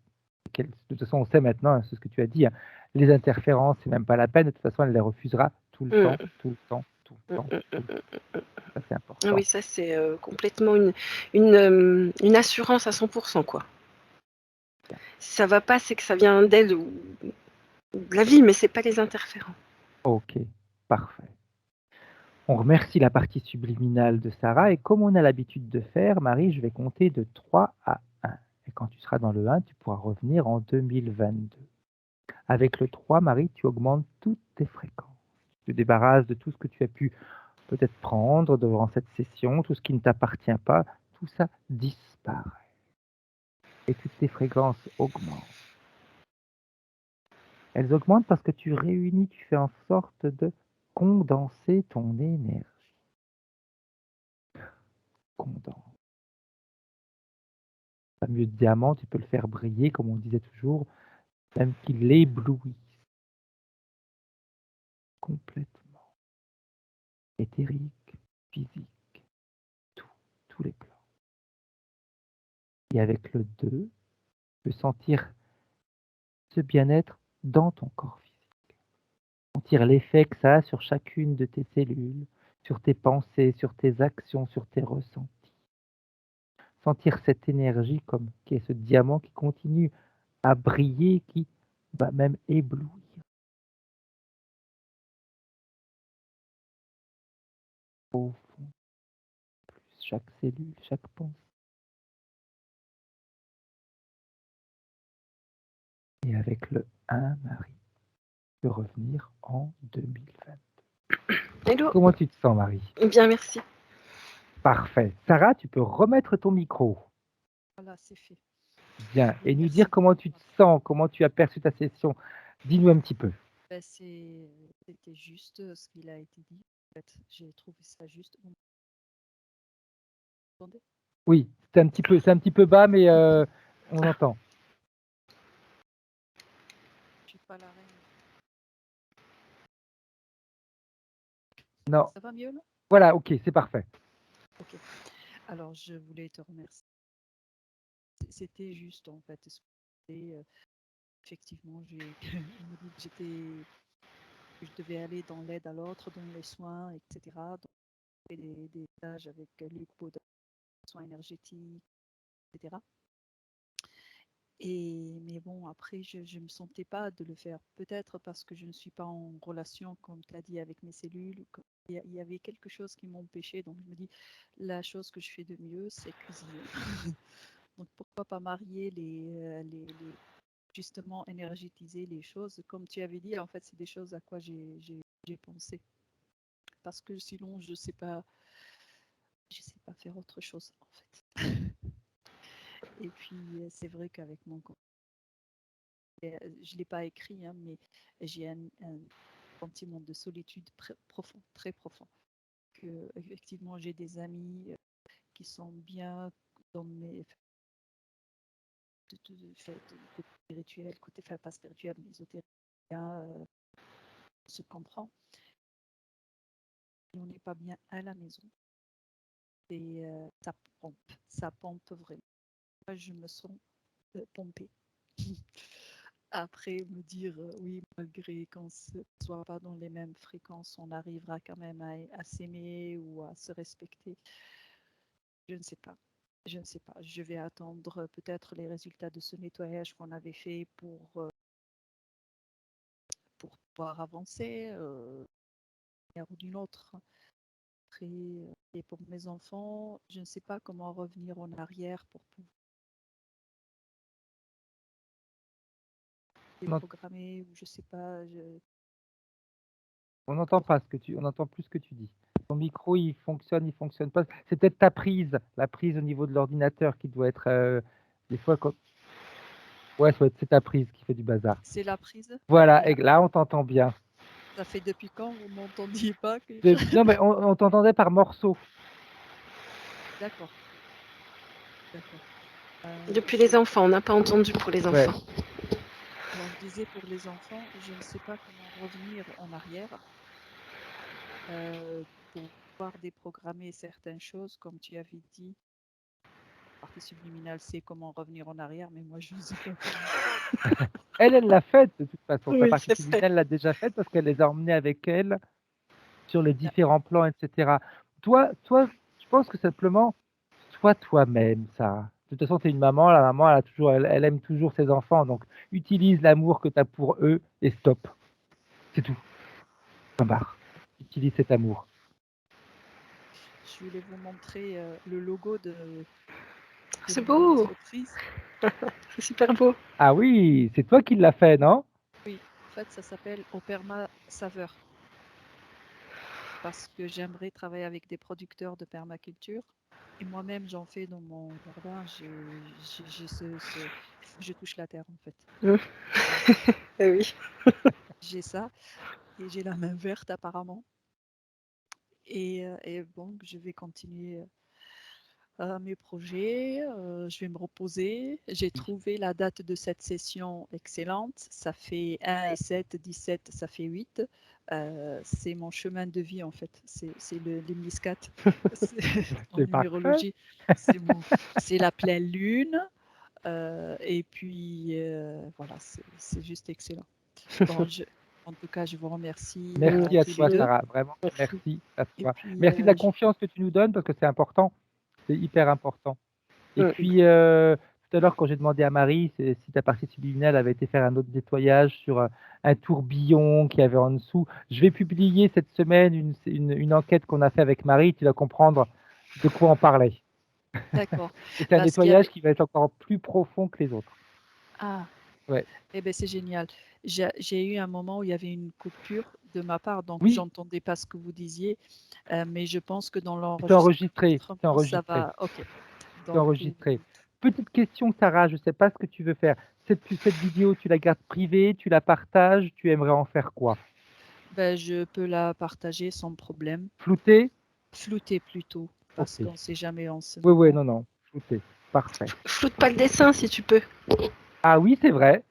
de toute façon, on sait maintenant, hein, c'est ce que tu as dit, hein, les interférences, c'est même pas la peine, de toute façon, elle les refusera tout le Mm, temps, tout le temps, tout le mm, temps, mm, tout le mm. temps. Ça, c'est Ah oui, important. ça c'est complètement une assurance à 100%, quoi. Si ça va pas, c'est que ça vient d'elle ou de la vie, mais c'est pas les interférents. Ok, parfait. On remercie la partie subliminale de Sarah et comme on a l'habitude de faire, Marie, je vais compter de 3 à 1. Et quand tu seras dans le 1, tu pourras revenir en 2022. Avec le 3, Marie, tu augmentes toutes tes fréquences. Tu te débarrasses de tout ce que tu as pu peut-être prendre durant cette session, tout ce qui ne t'appartient pas, tout ça disparaît. Et toutes tes fréquences augmentent. Elles augmentent parce que tu réunis, tu fais en sorte de condenser ton énergie. Condense. Fameux diamant, tu peux le faire briller, comme on disait toujours, même qu'il l'éblouisse complètement. Éthérique, physique, tous les plans. Et avec le 2, tu peux sentir ce bien-être dans ton corps physique. Sentir l'effet que ça a sur chacune de tes cellules, sur tes pensées, sur tes actions, sur tes ressentis. Sentir cette énergie comme qui est ce diamant qui continue à briller, qui va même éblouir. Au fond, plus chaque cellule, chaque pensée. Et avec le 1, Marie, tu peux revenir en 2020. Hello. Comment tu te sens, Marie? Bien, merci. Parfait. Sarah, tu peux remettre ton micro. Voilà, c'est fait. Bien. Et nous Merci dire comment tu te beaucoup. sens, comment tu as perçu ta session. Dis-nous un petit peu. Ben, c'était juste ce qu'il a été dit. En fait, j'ai trouvé ça juste. Vous m'entendez? Oui, c'est un petit peu bas, mais on entend. Je suis pas la reine. Non. Ça va mieux là? Voilà, ok, c'est parfait. Ok. Alors, je voulais te remercier. C'était juste en fait. Effectivement, je me dis que je devais aller dans l'aide à l'autre, dans les soins, etc. Donc, des stages avec l'hypo de soins énergétiques, etc. Mais bon, après, je ne me sentais pas de le faire. Peut-être parce que je ne suis pas en relation, comme tu as dit, avec mes cellules. Il y avait quelque chose qui m'empêchait. Donc, je me dis, la chose que je fais de mieux, c'est cuisiner. Donc, pourquoi pas marier justement, énergétiser les choses. Comme tu avais dit, en fait, c'est des choses à quoi j'ai pensé. Parce que sinon, je sais pas faire autre chose, en fait. Et puis, c'est vrai qu'avec mon compte, je ne l'ai pas écrit, hein, mais j'ai un sentiment de solitude profond, très profond. Que, effectivement, j'ai des amis qui sont bien dans mes côté spirituel, côté, enfin, pas spirituel, mais ésotérique, on se comprend. Et on n'est pas bien à la maison. Et ça pompe vraiment. Moi, je me sens pompée. Après, me dire, oui, malgré qu'on ne soit pas dans les mêmes fréquences, on arrivera quand même à s'aimer ou à se respecter. Je ne sais pas. Je ne sais pas. Je vais attendre peut-être les résultats de ce nettoyage qu'on avait fait pour pouvoir avancer d'une manière ou d'une autre. Après, et pour mes enfants, je ne sais pas comment revenir en arrière pour pouvoir déprogrammer ou je sais pas. On n'entend pas on n'entend plus ce que tu dis. Ton micro, il fonctionne pas. C'est peut-être ta prise, la prise au niveau de l'ordinateur qui doit être des fois quand. Ouais, c'est ta prise qui fait du bazar. C'est la prise. Voilà, et là on t'entend bien. Ça fait depuis quand vous m'entendiez pas Non, mais on t'entendait par morceaux. D'accord. Depuis les enfants, on n'a pas entendu pour les enfants. Ouais. Alors je disais pour les enfants, je ne sais pas comment revenir en arrière pour pouvoir déprogrammer certaines choses, comme tu avais dit. La partie subliminale sait comment revenir en arrière, mais moi je ne sais pas comment. Elle l'a faite de toute façon. Oui, Sa partie c'est subliminale, fait. elle l'a déjà faite parce qu'elle les a emmenés avec elle sur les différents plans, etc. Toi, je pense que simplement, sois toi-même, ça. De toute façon, c'est une maman. La maman, elle aime toujours ses enfants. Donc, utilise l'amour que tu as pour eux et stop. C'est tout. Point barre. Utilise cet amour. Je voulais vous montrer le logo de C'est mon beau, entreprise. c'est super beau. Ah oui, c'est toi qui l'as fait, non? Oui, en fait, ça s'appelle Operma Saveur. Parce que j'aimerais travailler avec des producteurs de permaculture. Et moi-même, j'en fais dans mon jardin. Je touche la terre, en fait. Eh oui. J'ai ça. Et j'ai la main verte, apparemment. Et bon, je vais continuer mes projets. Je vais me reposer. J'ai trouvé la date de cette session excellente. Ça fait 1 et 7, 17, ça fait 8. C'est mon chemin de vie, en fait. C'est l'hémiscate en C'est parfait. numérologie. C'est la pleine lune. Et puis, voilà, c'est juste excellent. Bon, en tout cas, je vous remercie. Merci à tous toi, les deux. Sarah. Vraiment, merci à Et toi. puis, Merci de la confiance que tu nous donnes parce que c'est important. C'est hyper important. Et Ouais. puis, tout à l'heure, quand j'ai demandé à Marie si ta partie subliminale avait été faire un autre nettoyage sur un tourbillon qu'il y avait en dessous, je vais publier cette semaine une enquête qu'on a fait avec Marie. Tu vas comprendre de quoi on parlait. D'accord. Et c'est un Parce qu'il y nettoyage avait- qui va être encore plus profond que les autres. Ah, Ouais. eh ben c'est génial. J'ai eu un moment où il y avait une coupure de ma part, donc Oui. j'entendais pas ce que vous disiez, mais je pense que dans C'est enregistré. C'est l'enregistrement, ça enregistré. va. Ok. C'est Donc, enregistré. Petite question, Sarah, je ne sais pas ce que tu veux faire. Cette vidéo, tu la gardes privée, tu la partages, tu aimerais en faire quoi? ben, je peux la partager sans problème. Flouter? Flouter plutôt, parce Ok. qu'on sait jamais en ce Oui, moment. non. Flouter. Parfait. Floute pas le dessin si tu peux, Ah oui, c'est vrai.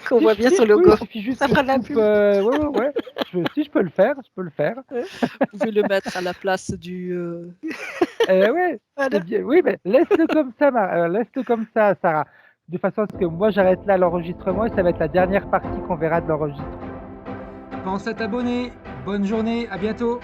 qu'on voit bien sur le Oui, logo. il suffit juste Ça que fera je de la coupe. pub. Ouais. Si je peux le faire, je peux le faire. Vous pouvez le mettre à la place du. Ouais, Voilà. c'est bien. Oui, mais laisse-le comme ça, laisse-le comme ça, Sarah. De façon à ce que moi, j'arrête là l'enregistrement et ça va être la dernière partie qu'on verra de l'enregistrement. Pense à t'abonner. Bonne journée, à bientôt.